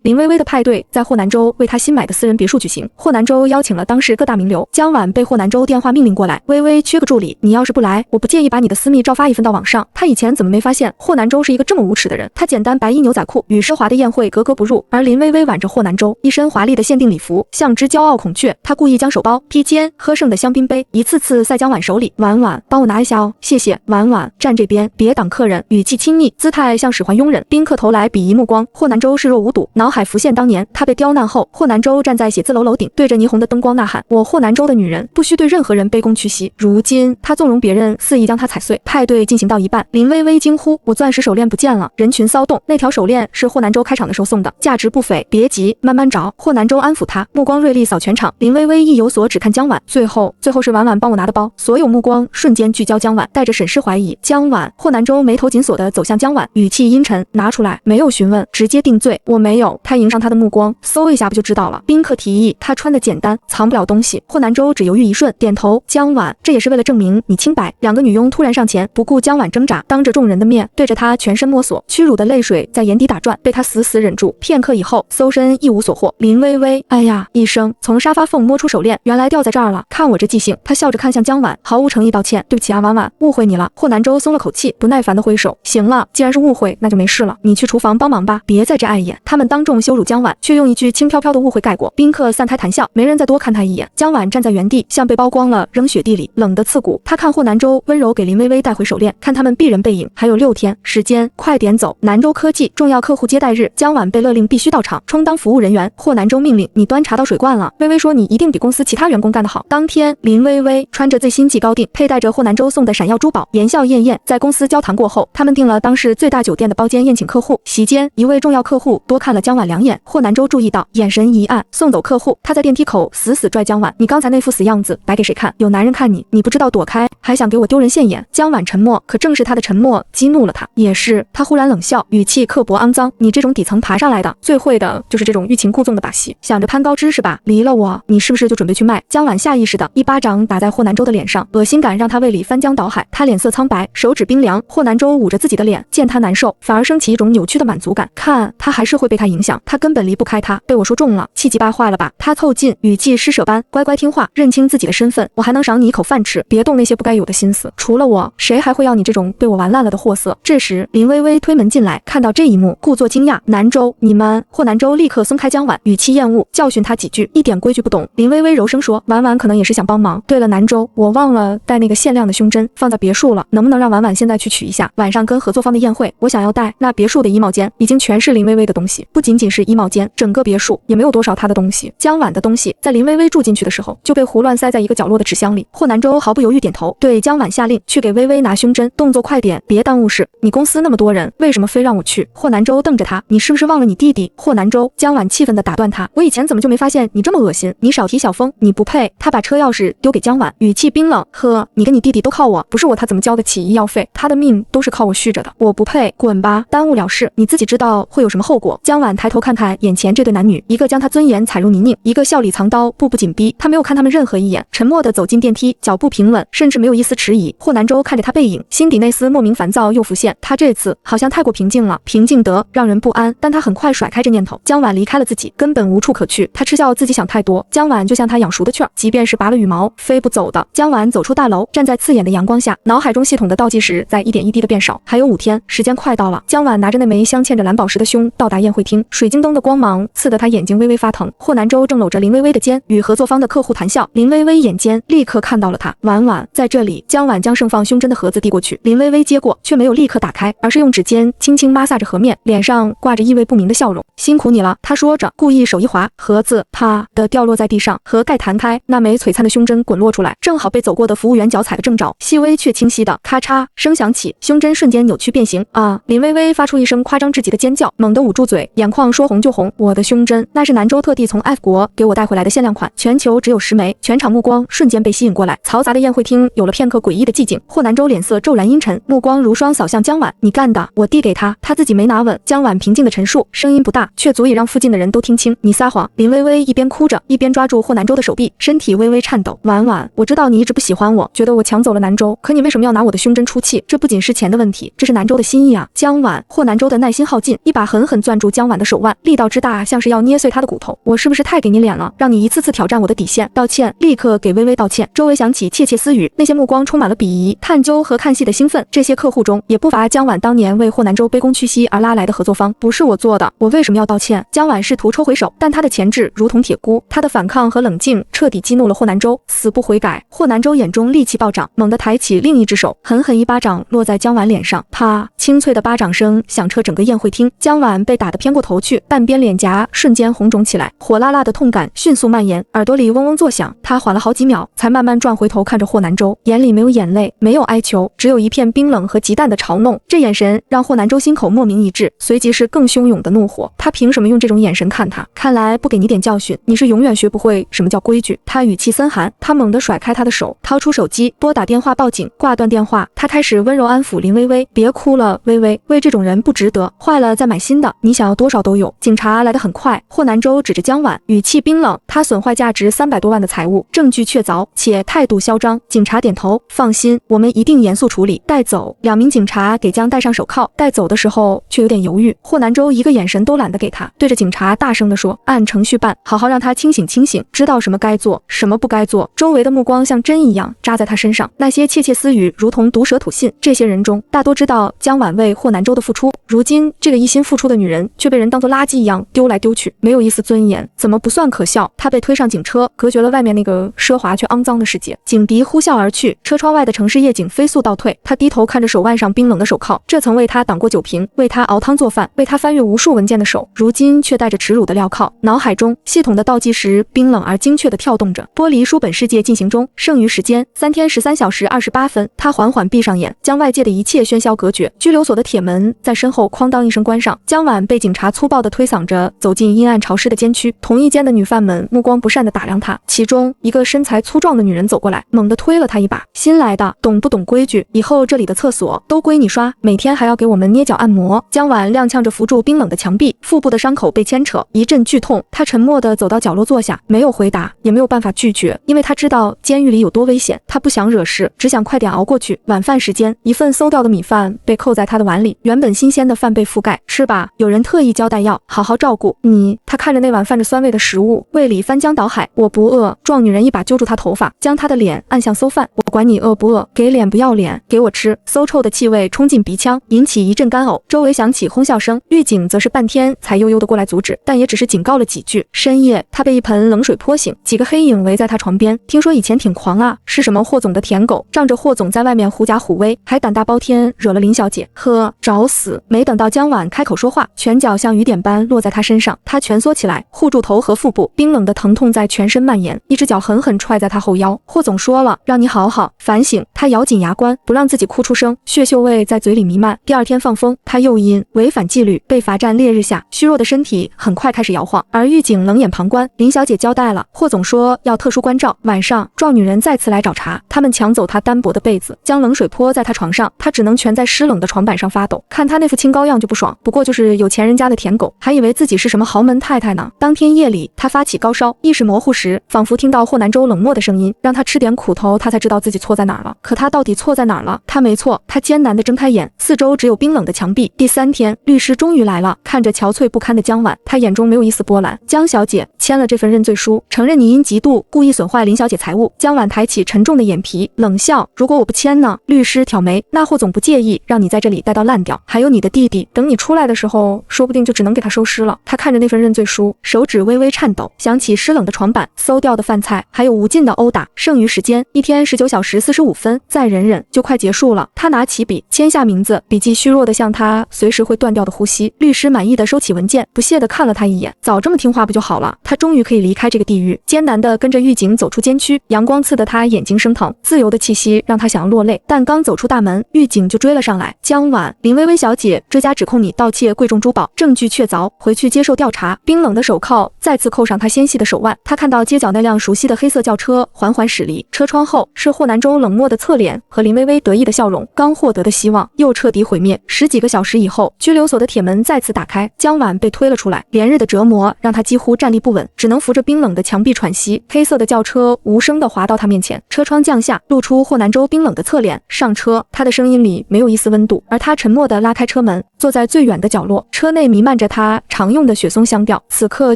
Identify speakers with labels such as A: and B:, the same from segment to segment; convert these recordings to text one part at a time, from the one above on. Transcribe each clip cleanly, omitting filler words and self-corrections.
A: 林薇薇的派对在霍南州为她新买的私人别墅举行，霍南州邀请了当时各大名流。江晚被霍南州电话命令过来，薇薇缺个助理，你要是不来，我不介意把你的私密照发一份到网上。他以前怎么没发现霍南州是一个这么无耻的人？他简单白衣牛仔裤与奢华的宴会格格不入，而林薇薇挽着霍南州，一身华丽的限定礼服，像只骄傲孔雀。他故意将手包、披肩、喝剩的香槟杯一次次塞江晚手里。婉婉，帮我拿一下哦，谢谢。婉婉，站这边，别挡客人。语气亲昵，姿态像使唤佣人。宾客投来鄙夷目光，霍南州视若无睹，脑海浮现当年他被刁难后，霍南州站在写字楼楼顶，对着霓虹的灯光呐喊：我霍南州的女人，不需对任何人卑躬屈膝。如今他纵容别人肆意将她踩碎。派对进行到一半，林薇薇惊呼：我钻石手链不见了！人群骚动，那条手链是霍南州开场的时候送的，价值不菲，别急，慢慢找。霍南州安抚她，目光锐利扫全场。林薇薇意有所只看江晚，最后是婉婉帮我拿的包，所有目光瞬间聚焦江晚，带着审视怀疑。江晚，霍南州眉头紧锁地走向江晚，语气阴沉：拿出来。没有询问，直接定罪。我没有。他迎上他的目光，搜一下不就知道了。宾客提议，他穿的简单，藏不了东西。霍南州只犹豫一瞬，点头。江晚，这也是为了证明你清白。两个女佣突然上前，不顾江晚挣扎，当着众人的面对着他全身摸索，屈辱的泪水在眼底打转，被他死死忍住。片刻以后，搜身一无所获。林薇薇哎呀一声，从沙发缝摸出手链，原来掉在这儿了。看我这记性。他笑着看向江晚，毫无诚意道歉，对不起啊，婉婉，误会你了。霍南州松了口气，不耐烦地挥手，行了，既然是误会，那就没事了，你去厨房帮忙吧，别在这碍眼。他们当众羞辱江晚，却用一句轻飘飘的误会盖过。宾客散开谈笑，没人再多看他一眼。江晚站在原地，像被剥光了扔雪地里，冷得刺骨。他看霍南州温柔给林薇薇带回手链，看他们避人背影，还有6天时间，快点走。南州科技重要客户接待日，江晚被勒令必须到场，充当服务人员。霍南州命令你端茶倒水罐了。薇薇说你一定比公司其他员工干得好。当天，林薇薇穿着最新季高定，佩戴着霍南州送的闪耀珠宝，言笑晏晏。在公司交谈过后，他们订了当市最大酒店的包间宴请客户。席间，一位重要客户多看了江晚2眼，霍南州注意到，眼神一暗，送走客户。他在电梯口死死拽江晚，你刚才那副死样子摆给谁看？有男人看你，你不知道躲开，还想给我丢人现眼。江晚沉默，可正是他的沉默激怒了他。也是，他忽然冷笑，语气刻薄肮脏，你这种底层爬上来的，最会的就是这种欲擒故纵的把戏，想着攀高枝是吧？离了我，你是不是就准备去卖？江晚下意识的一巴掌打在霍南州的脸上，恶心感让他胃里翻江倒海，他脸色苍白，手指冰凉。霍南州捂着自己的脸，见他难受，反而升起一种扭曲的满足感，看他还是会被他影响，他根本离不开他，被我说中了，气急败坏了吧？他凑近，语气施舍般，乖乖听话，认清自己的身份，我还能赏你一口饭吃，别动那些不该有的心思，除了我，谁还会要你这种被我玩烂了的货色？这时，林薇薇推门进来，看到这一幕，故作惊讶，南州，你们？霍南州立刻松开江晚，语气厌恶，教训他几句，一点规矩不懂。林薇薇柔声说，婉婉可能也是想帮忙。对了，南州，我忘了带那个限量的胸针，放在别墅了，能不能让婉婉现在去取一下？晚上跟合作方的宴会，我想要带。那别墅的衣帽间已经全是林薇薇的东西，不仅仅是衣帽间，整个别墅也没有多少她的东西。江晚的东西在林薇薇住进去的时候就被胡乱塞在一个角落的纸箱里。霍南州毫不犹豫点头，对江晚下令，去给薇薇拿胸针，动作快点，别耽误事。你公司那么多人，为什么非让我去？霍南州瞪着他，你是不是忘了你弟弟？霍南州，江晚气愤地打断他，我以前怎么就没发现你这么恶心？你少提小风，你不配。他把车钥匙丢给江晚，语气冰冷，呵，你跟你弟弟都靠我，不是我他怎么交得起医药费？他的命都是靠我续着的，我不配，滚吧，耽误了事，你自己知道会有什么后果。江晚抬头看看眼前这对男女，一个将他尊严踩入泥泞，一个笑里藏刀，步步紧逼。他没有看他们任何一眼，沉默地走进电梯，脚步平稳，甚至没有一丝迟疑。霍南州看着他背影，心底那丝莫名烦躁又浮现，他这次好像太过平静了，平静得让人不安，但他很快甩开这念头。江晚离开了自己，根本无处可去。他嗤笑自己想太多，江晚就像他养熟的雀儿，即便是拔了羽毛，飞不走的。江晚走出大楼，站在刺眼的阳光下，脑海中系统的倒计时在一点一滴的变少，还有5天，时间快到了。江晚拿着那枚镶嵌着蓝宝石的胸到达宴会厅，水晶灯的光芒刺得他眼睛微微发疼。霍南州正搂着林薇薇的肩，与合作方的客户谈笑。林薇薇眼尖，立刻看到了他。婉婉在这里。江晚将盛放胸针的盒子递过去，林薇薇接过，却没有立刻打开，而是用指尖轻轻摩挲着盒面，脸上挂着意味不明的笑容。辛苦你了，他说着，故意手一滑，盒子啪的掉落在地上，盒盖弹开，那枚璀璨的胸针滚落出来，正好被走过的服务员脚踩个正着，细微却清晰的咔嚓声响起，胸针瞬间扭曲变形。啊！林薇薇发出一声夸张至极的尖叫，猛地捂住嘴，眼眶说红就红。我的胸针，那是南州特地从 F 国给我带回来的限量款，全球只有10枚。全场目光瞬间被吸引过来，嘈杂的宴会厅有了片刻诡异的寂静。霍南州脸色骤然阴沉，目光如霜扫向江晚，你干的？我递给他，他自己没拿稳。江晚平静的陈述，声音不大，却足以让附近的人都听清。你撒谎！林薇薇一边哭着，一边抓住霍南州的手臂，身体微微颤抖。婉婉，我知道你一直不喜欢我，觉得我抢走了南州，可你为什么要拿我的胸针出气？这不仅是钱的问题，这是南州的心意啊！江晚，霍南州的耐心耗尽，一把狠狠攥住江晚的手。手腕，力道之大，像是要捏碎他的骨头。我是不是太给你脸了，让你一次次挑战我的底线？道歉，立刻给微微道歉。周围响起窃窃私语，那些目光充满了鄙夷、探究和看戏的兴奋。这些客户中也不乏江婉当年为霍南舟卑躬屈膝而拉来的合作方。不是我做的，我为什么要道歉？江婉试图抽回手，但他的钳制如同铁箍，他的反抗和冷静彻底激怒了霍南舟，死不悔改。霍南舟眼中戾气暴涨，猛地抬起另一只手，狠狠一巴掌落在江婉脸上，啪！清脆的巴掌声响彻整个宴会厅。江婉被打得偏过头去，半边脸颊瞬间红肿起来，火辣辣的痛感迅速蔓延，耳朵里嗡嗡作响。他缓了好几秒，才慢慢转回头看着霍南舟，眼里没有眼泪，没有哀求，只有一片冰冷和极淡的嘲弄。这眼神让霍南舟心口莫名一滞，随即是更汹涌的怒火。他凭什么用这种眼神看他？看来不给你点教训，你是永远学不会什么叫规矩。他语气森寒，他猛地甩开他的手，掏出手机拨打电话报警。挂断电话，他开始温柔安抚林微微，别哭了，微微，为这种人不值得，坏了再买新的，你想要多少都有。警察来得很快，霍南舟指着江婉，语气冰冷，他损坏价值300多万的财物，证据确凿，且态度嚣张。警察点头，放心，我们一定严肃处理。带走。2名警察给江戴上手铐，带走的时候却有点犹豫。霍南舟一个眼神都懒得给他，对着警察大声地说，按程序办，好好让他清醒清醒，知道什么该做，什么不该做。周围的目光像针一样扎在他身上，那些窃窃私语如同毒蛇吐信。这些人中大多知道江婉为霍南舟的付出，如今这个一心付出的女人却被人当作垃圾一样丢来丢去，没有一丝尊严，怎么不算可笑？她被推上警车，隔绝了外面那个奢华却肮脏的世界。警笛呼啸而去，车窗外的城市夜景飞速倒退。他低头看着手腕上冰冷的手铐，这曾为他挡过酒瓶，为他熬汤做饭，为他翻阅无数文件的手，如今却带着耻辱的镣铐。脑海中系统的倒计时冰冷而精确地跳动着，剥离书本世界进行中，剩余时间3天13小时28分。他缓缓闭上眼，将外界的一切喧嚣隔绝。拘留所的铁门在身后哐当一声关上，江婉被警察粗暴地推搡着走进阴暗潮湿的监区。同一间的女犯们目光不善地打量他，其中一个身材粗壮的女人走过来，猛地推了他一把，新来的懂不懂规矩？以后这里的厕所都归你刷，每天还要给我们捏脚按摩。江婉踉跄着扶住冰冷的墙壁，腹部的伤口被牵扯，一阵剧痛。他沉默地走到角落坐下，没有回答，也没有办法拒绝，因为他知道监狱里有多危险。他不想惹事，只想快点熬过去。晚饭时间，一份馊掉的米饭被扣在他的碗里，原本新鲜的饭被覆盖。吃吧，有人特意交代要好好照顾你。他看着那碗泛着酸味的食物，胃里翻江倒海。我不饿。壮女人一把揪住他头发，将他的脸按向馊饭。我管你饿不饿，给脸不要脸，给我吃。馊臭的气味冲进鼻腔，引起一阵干呕。周围响起哄笑声，狱警则是半天才悠悠地过来阻止，但也只是警告了几句。深夜，他被一盆冷水泼醒，几个黑影围在他床边。听说以前挺狂啊，是什么霍总的舔狗，仗着霍总在外面狐假虎威，还胆大包天惹了林小姐。呵，找死！没等到江婉开口说话，拳脚像雨点般落在他身上，他蜷缩起来，护住头和腹部，冰冷的疼痛在全身蔓延，一只脚狠狠踹在他后腰。霍总说了，让你好好反省。他咬紧牙关，不让自己哭出声，血嗅味在嘴里弥漫。第二天放风，他又因违反纪律被罚站烈日下，虚弱的身体很快开始摇晃，而狱警冷眼旁观。林小姐交代了，霍总说要特殊关照。晚上，壮女人再次来找茬，他们抢走他单薄的被子，将冷水泼在他床上，他只能蜷在湿冷的床板上发抖。看他那副清高样就不爽，不过就是有钱人家的舔狗，还以为自己是什么豪门太太呢。当天夜里，他发起高烧，意识模糊时，仿佛听到霍南舟冷漠的声音，让他吃点苦头，他才知道自己错在哪儿了。可他到底错在哪儿了？他没错。他艰难地睁开眼，四周只有冰冷的墙壁。第3天，律师终于来了，看着憔悴不堪的江婉，他眼中没有一丝波澜。江小姐签了这份认罪书，承认你因嫉妒故意损坏林小姐财物。江婉抬起沉重的眼皮，冷笑，如果我不签呢？律师挑眉，那霍总不介意让你在这里待到烂掉，还有你的弟弟，等你出来的时候，说不定就只能给他收尸了。他看着那份认罪书，手指微微颤抖，想起湿冷的床板、馊掉的饭菜，还有无尽的殴打。剩余时间1天19小时45分，再忍忍就快结束了。他拿起笔，签下名字，笔迹虚弱的像他随时会断掉的呼吸。律师满意的收起文件，不屑地看了他一眼，早这么听话不就好了？他终于可以离开这个地狱，艰难地跟着狱警走出监区，阳光刺得他眼睛生疼，自由的气息让他想要落泪，但刚走出大门，狱警就追了上来。江婉，林微微小姐，追加指控你盗窃贵重珠宝，证据确凿，回去接受调查。冰冷的手铐再次扣上他纤细的手腕，他看到街角那辆熟悉的黑色轿车缓缓驶离，车窗后是霍南舟冷漠的侧脸和林微微得意的笑容。刚获得的希望又彻底毁灭。10几个小时以后，拘留所的铁门再次打开，江婉被推了出来。连日的折磨让他几乎站立不稳，稳，只能扶着冰冷的墙壁喘息。黑色的轿车无声地滑到他面前，车窗降下，露出霍南州冰冷的侧脸。上车，他的声音里没有一丝温度，而他沉默地拉开车门，坐在最远的角落。车内弥漫着他常用的雪松香调，此刻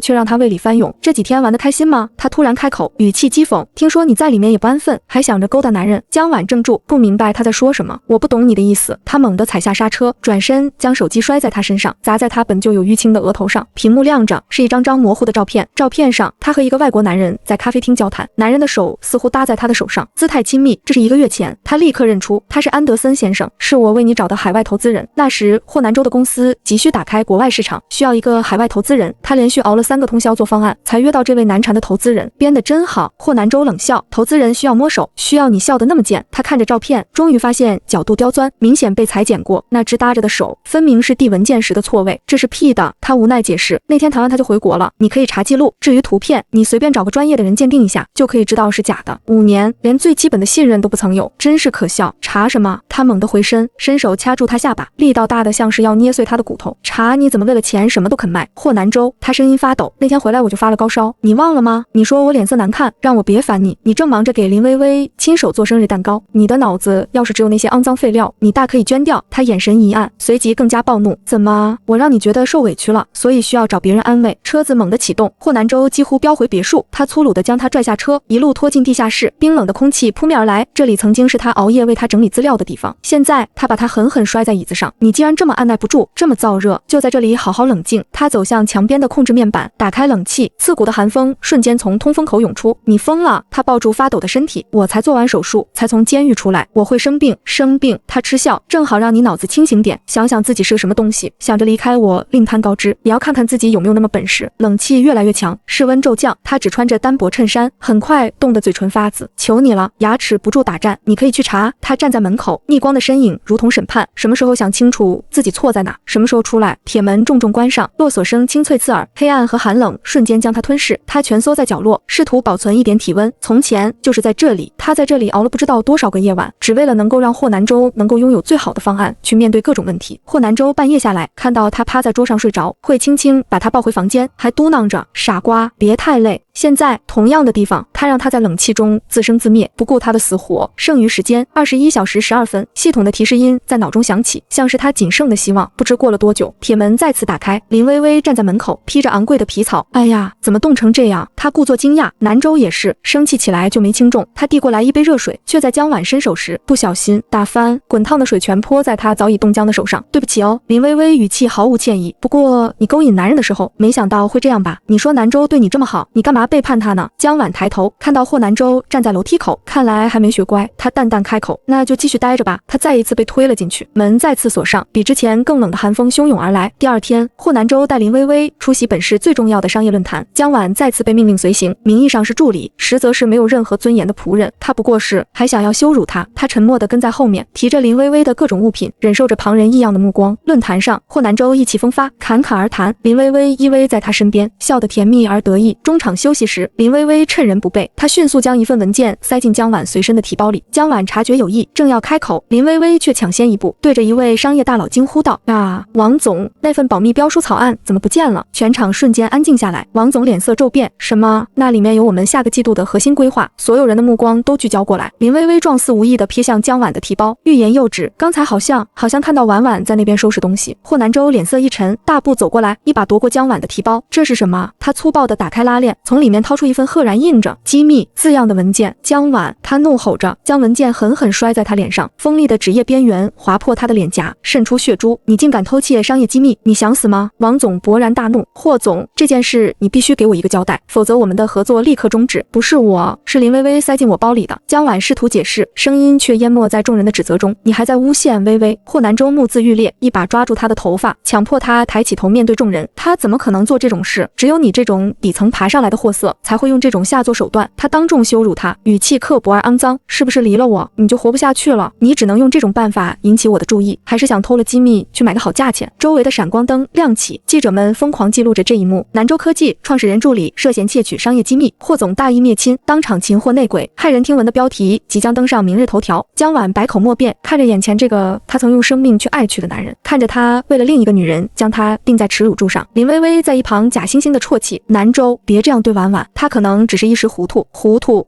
A: 却让他胃里翻涌。这几天玩得开心吗？他突然开口，语气讥讽。听说你在里面也不安分，还想着勾搭男人。江晚怔住，不明白他在说什么。我不懂你的意思。他猛地踩下刹车，转身将手机摔在他身上，砸在他本就有淤青的额头上。屏幕亮着，是一张张模糊的照片。照片上，他和一个外国男人在咖啡厅交谈，男人的手似乎搭在他的手上，姿态亲密。这是1个月前，他立刻认出他是安德森先生，是我为你找的海外投资人。那时霍南州的公司急需打开国外市场，需要一个海外投资人。他连续熬了3个通宵做方案，才约到这位难缠的投资人。编得真好。霍南州冷笑，投资人需要摸手，需要你笑得那么贱。他看着照片，终于发现角度刁钻，明显被裁剪过。那只搭着的手，分明是递文件时的错位。这是 P 的。他无奈解释，那天谈完他就回国了，你可以查记录。至于图片，你随便找个专业的人鉴定一下，就可以知道是假的。5年，连最基本的信任都不曾有，真是可笑。查什么？他猛地回身，伸手掐住他下巴，力道大得像是要捏碎他的骨头。查你怎么为了钱什么都肯卖。霍南州，他声音发抖，那天回来我就发了高烧，你忘了吗？你说我脸色难看，让我别烦你。你正忙着给林薇薇亲手做生日蛋糕，你的脑子要是只有那些肮脏废料，你大可以捐掉。他眼神一暗，随即更加暴怒。怎么，我让你觉得受委屈了，所以需要找别人安慰？车子猛地启动，霍南州几乎飙回别墅，他粗鲁地将他拽下车，一路拖进地下室。冰冷的空气扑面而来，这里曾经是他熬夜为他整理资料的地方，现在他把他狠狠摔在椅子上。你既然这么按耐不住，这么燥热，就在这里好好冷静。他走向墙边的控制面板，打开冷气，刺骨的寒风瞬间从通风口涌出。你疯了！他抱住发抖的身体，我才做完手术，才从监狱出来，我会生病。生病？他嗤笑，正好让你脑子清醒点，想想自己是个什么东西，想着离开我另攀高枝，也要看看自己有没有那么本事。冷气越来越强，室温骤降，他只穿着单薄衬衫，很快冻得嘴唇发紫。求你了，牙齿不住打颤，你可以去查。他站在门口，逆光的身影如同审判，什么时候想清楚自己错在哪，什么时候出来。铁门重重关上，落锁声清脆刺耳，黑暗和寒冷瞬间将他吞噬。他蜷缩在角落，试图保存一点体温。从前就是在这里，他在这里熬了不知道多少个夜晚，只为了能够让霍南州能够拥有最好的方案，去面对各种问题。霍南州半夜下来，看到他趴在桌上睡着，会轻轻把他抱回房间，还嘟囔着傻瓜，别太累。现在同样的地方，他让他在冷气中自生自灭，不顾他的死活。剩余时间21小时12分，系统的提示音在脑中响起，像是他仅剩的希望。不知过了多久，铁门再次打开，林薇薇站在门口，披着昂贵的皮草。哎呀，怎么冻成这样？他故作惊讶。南州也是，生气起来就没轻重。他递过来一杯热水，却在江晚伸手时不小心打翻，滚烫的水全泼在他早已冻僵的手上。对不起哦，林薇薇语气毫无歉意。不过你勾引男人的时候，没想到会这样吧？你说南州对你这么好，你干嘛背叛他呢？江晚抬头看到霍南州站在楼梯口，看来还没学乖。他淡淡开口，那就继续待着吧。他再一次被推了进去，门再次锁上，比之前更冷的寒风汹涌而来。第二天，霍南州带林薇薇出席本市最重要的商业论坛，江晚再次被命令随行，名义上是助理，实则是没有任何尊严的仆人。他不过是还想要羞辱他。他沉默地跟在后面，提着林薇薇的各种物品，忍受着旁人异样的目光。论坛上，霍南州意气风发，侃侃而谈，林薇薇依偎在他身边，笑得甜蜜而得意。中场休息时，林薇薇趁人不备，他迅速将一份文件塞进江晚随身的提包里。江晚察觉有异，正要开口，林薇薇却抢先一步，对着一位商业大佬惊呼道：啊，王总，那份保密标书草案怎么不见了？全场瞬间安静下来。王总脸色骤变，什么？那里面有我们下个季度的核心规划。所有人的目光都聚焦过来。林薇薇状似无意地瞥向江晚的提包，欲言又止。刚才好像看到婉婉在那边收拾东西。霍南州脸色一沉，大步走过来，一把夺过江晚的提包。这是什么？他粗暴地打开拉链，从里面掏出一份赫然印着机密字样的文件。江晚，他怒吼着，将文件狠狠摔在他脸上，锋利的纸页边缘划破他的脸颊，渗出血珠。你竟敢偷窃商业机密，你想死吗？王总勃然大怒，霍总，这件事你必须给我一个交代，否则我们的合作立刻终止。不是我，是林薇薇塞进我包里的。江晚试图解释，声音却淹没在众人的指责中。你还在诬陷薇薇？霍南州目眦欲裂，一把抓住他的头发，强迫他抬起头面对众人。他怎么可能做这种事？只有你这种底层爬上来的货货色，才会用这种下作手段。他当众羞辱他，语气刻薄而肮脏，是不是离了我你就活不下去了？你只能用这种办法引起我的注意，还是想偷了机密去买个好价钱？周围的闪光灯亮起，记者们疯狂记录着这一幕。南州科技创始人助理涉嫌窃取商业机密，霍总大义灭亲，当场擒获内鬼，骇人听闻的标题即将登上明日头条。江晚百口莫辩，看着眼前这个他曾用生命去爱去的男人，看着他为了另一个女人将他钉在耻辱柱上。林薇薇在一旁假惺惺的啜泣，南州别这样对婉婉，他可能只是一时糊涂。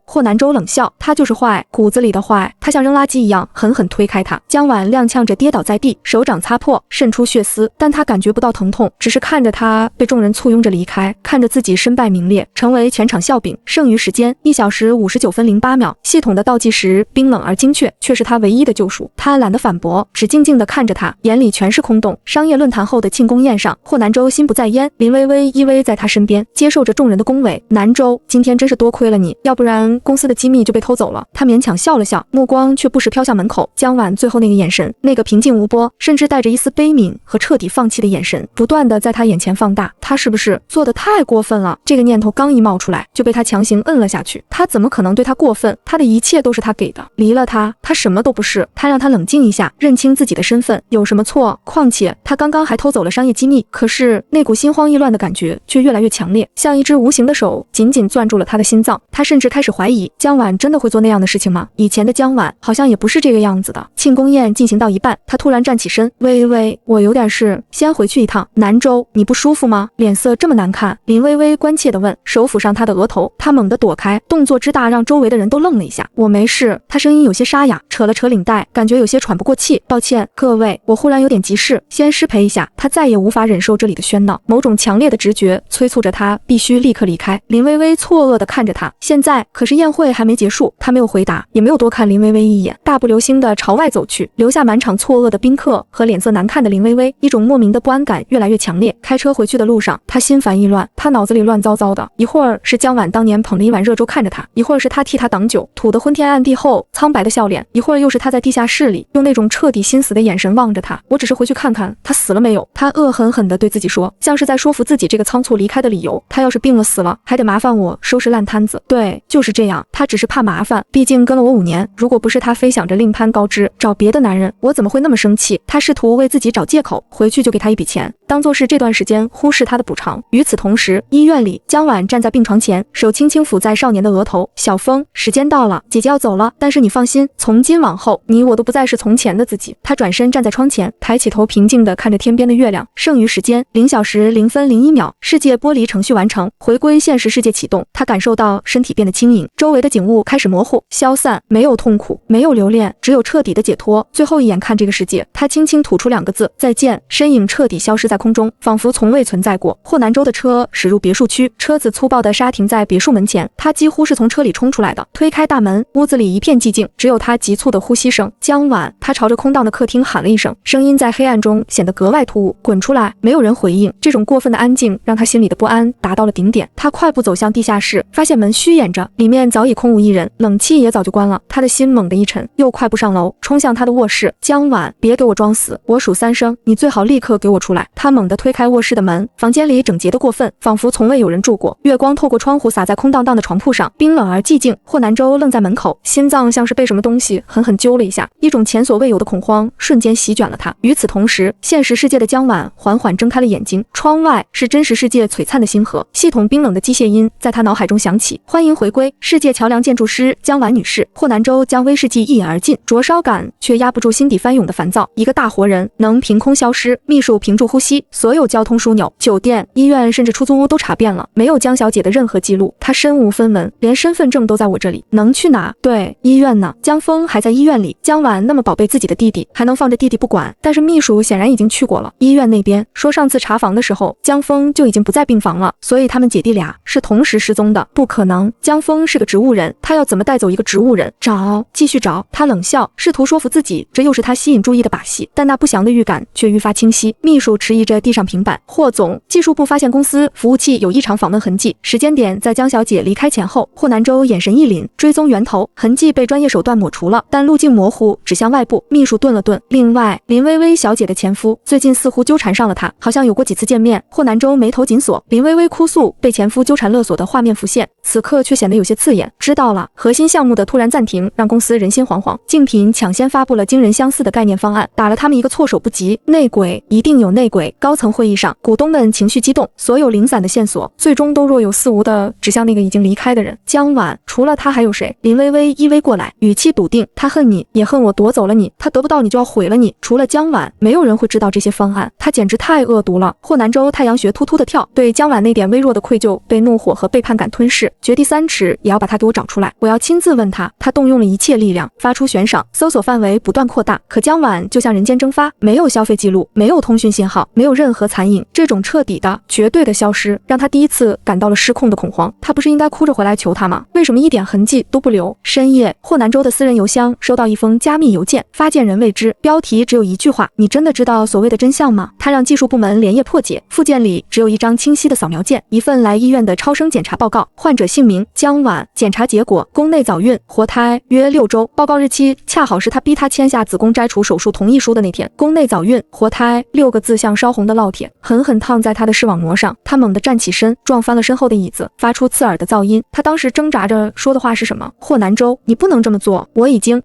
A: 霍南州冷笑，他就是坏，骨子里的坏。他像扔垃圾一样狠狠推开他。江晚踉跄着跌倒在地，手掌擦破，渗出血丝，但他感觉不到疼痛，只是看着他被众人簇拥着离开，看着自己身败名裂，成为全场笑柄。剩余时间1小时59分08秒，系统的倒计时冰冷而精确，却是他唯一的救赎。他懒得反驳，只静静地看着他，眼里全是空洞。商业论坛后的庆功宴上，霍南州心不在焉，林薇薇依偎在他身边，接受着众人的恭维。南州，今天真是多亏了你，要不然公司的机密就被偷走了。他勉强笑了笑，目光却不时飘向门口。江晚最后那个眼神，那个平静无波，甚至带着一丝悲悯和彻底放弃的眼神，不断的在他眼前放大。他是不是做得太过分了？这个念头刚一冒出来，就被他强行摁了下去。他怎么可能对他过分？他的一切都是他给的，离了他，他什么都不是。他让他冷静一下，认清自己的身份，有什么错？况且他刚刚还偷走了商业机密。可是那股心慌意乱的感觉却越来越强烈，像一只无形的手紧紧攥住了他的心脏。他甚至开始怀疑，江晚真的会做那样的事情吗？以前的江晚好像也不是这个样子的。庆功宴进行到一半，他突然站起身，薇薇，我有点事，先回去一趟。南州，你不舒服吗？脸色这么难看。林薇薇关切地问，手抚上他的额头。他猛地躲开，动作之大让周围的人都愣了一下。我没事。他声音有些沙哑，扯了扯领带，感觉有些喘不过气。抱歉，各位，我忽然有点急事，先失陪一下。他再也无法忍受这里的喧闹，某种强烈的直觉催促着他必须立刻离开。林薇薇错愕地看着他，现在可是宴会还没结束。他没有回答，也没有多看林薇薇一眼，大步流星地朝外走去，留下满场错愕的宾客和脸色难看的林薇薇。一种莫名的不安感越来越强烈。开车回去的路上，他心烦意乱，他脑子里乱糟糟的。一会儿是江晚当年捧着一碗热粥看着他，一会儿是他替他挡酒，吐得昏天暗地后苍白的笑脸，一会儿又是他在地下室里用那种彻底心死的眼神望着他。我只是回去看看他死了没有。他恶狠狠地对自己说，像是在说服自己这个仓促离开的理由。他要是病了死了，还得麻烦我收拾烂摊子。对，就是这样。他只是怕麻烦，毕竟跟了我5年，如果不是他非想着另攀高枝，找别的男人，我怎么会那么生气？他试图为自己找借口，回去就给他一笔钱，当做是这段时间忽视他的补偿。与此同时，医院里，江晚站在病床前，手轻轻抚在少年的额头。小风，时间到了，姐姐要走了，但是你放心，从今往后，你我都不再是从前的自己。他转身站在窗前，抬起头，平静地看着天边的月亮。剩余时间0小时0分01秒，世界剥离程序完成，回归现实世界启动。他感受到身体变得轻盈，周围的景物开始模糊消散，没有痛苦，没有留恋，只有彻底的解脱。最后一眼看这个世界，他轻轻吐出2个字，再见。身影彻底消失在空中，仿佛从未存在过。霍南州的车驶入别墅区，车子粗暴地刹停在别墅门前，他几乎是从车里冲出来的，推开大门，屋子里一片寂静，只有他急促的呼吸声。江晚，他朝着空荡的客厅喊了一声，声音在黑暗中显得格外突兀。滚出来！没有人回应，这种过分的安静让他心里的不安达到了顶点。他快步走向地下室，发现门虚掩着，里面早已空无一人，冷气也早就关了。他的心猛地一沉，又快步上楼，冲向他的卧室。江晚，别给我装死，我数3声，你最好立刻给我出来。他猛地推开卧室的门，房间里整洁的过分，仿佛从未有人住过。月光透过窗户洒在空荡荡的床铺上，冰冷而寂静。霍南州愣在门口，心脏像是被什么东西狠狠揪了一下，一种前所未有的恐慌瞬间席卷了他。与此同时，现实世界的江晚缓缓睁开了眼睛，窗外是真实世界璀璨的星河。系统冰冷的机械音在他脑海中响起，欢迎回归，世界桥梁建筑师江晚女士。霍南州将威士忌一饮而尽，灼烧感却压不住心底翻涌的烦躁。一个大活人能凭空消失，秘书屏住呼吸，所有交通枢纽、酒店、医院甚至出租屋都查遍了，没有江小姐的任何记录。她身无分文，连身份证都在我这里，能去哪？对，医院呢？江峰还在医院里。江晚那么宝贝自己的弟弟，还能放着弟弟不管？但是秘书显然已经去过了。医院那边说上次查房的时候，江峰就已经不在病房了，所以他们姐弟俩是同时失踪的。不可能，江峰是个植物人，他要怎么带走一个植物人？找，继续找。他冷笑，试图说服自己，这又是他吸引注意的把戏，但那不祥的预感却愈发清晰。秘书迟疑着地上平板，霍总，技术部发现公司服务器有异常访问痕迹，时间点在江小姐离开前后。霍南州眼神一凛，追踪源头，痕迹被专业手段抹除了，但路径模糊，指向外部。秘书顿了顿，另外，林薇薇小姐的前夫最近似乎纠缠上了她，好像有过几次见面。霍南州眉头紧锁，林薇薇哭诉被前夫纠缠缠勒索的画面浮现，此刻却显得有些刺眼。知道了，核心项目的突然暂停让公司人心惶惶，竞品抢先发布了惊人相似的概念方案，打了他们一个措手不及。内鬼一定有内鬼。高层会议上，股东们情绪激动，所有零散的线索最终都若有似无地指向那个已经离开的人。江晚，除了他还有谁？林薇薇依偎过来，语气笃定，他恨你，也恨我夺走了你，他得不到你就要毁了你。除了江晚，没有人会知道这些方案，他简直太恶毒了。霍南州太阳穴突突的跳，对江晚那点微弱的愧疚被怒火和背叛感吞噬，掘地3尺也要把他给我找出来，我要亲自问他。他动用了一切力量，发出悬赏，搜索范围不断扩大，可江晚就像人间蒸发，没有消费记录，没有通讯信号，没有任何残影。这种彻底的、绝对的消失，让他第一次感到了失控的恐慌。他不是应该哭着回来求他吗？为什么一点痕迹都不留？深夜，霍南州的私人邮箱收到一封加密邮件，发件人未知，标题只有一句话：你真的知道所谓的真相吗？他让技术部门连夜破解，附件里只有一张清晰的扫描件，一份来医院的超声检查报告，患者姓名江晚，检查结果宫内早孕，活胎约6周，报告日期恰好是他逼他签下子宫摘除手术同意书的那天。宫内早孕，活胎6个字像烧红的烙铁，狠狠烫在他的视网膜上。他猛地站起身，撞翻了身后的椅子，发出刺耳的噪音。他当时挣扎着说的话是什么？霍南州，你不能这么做，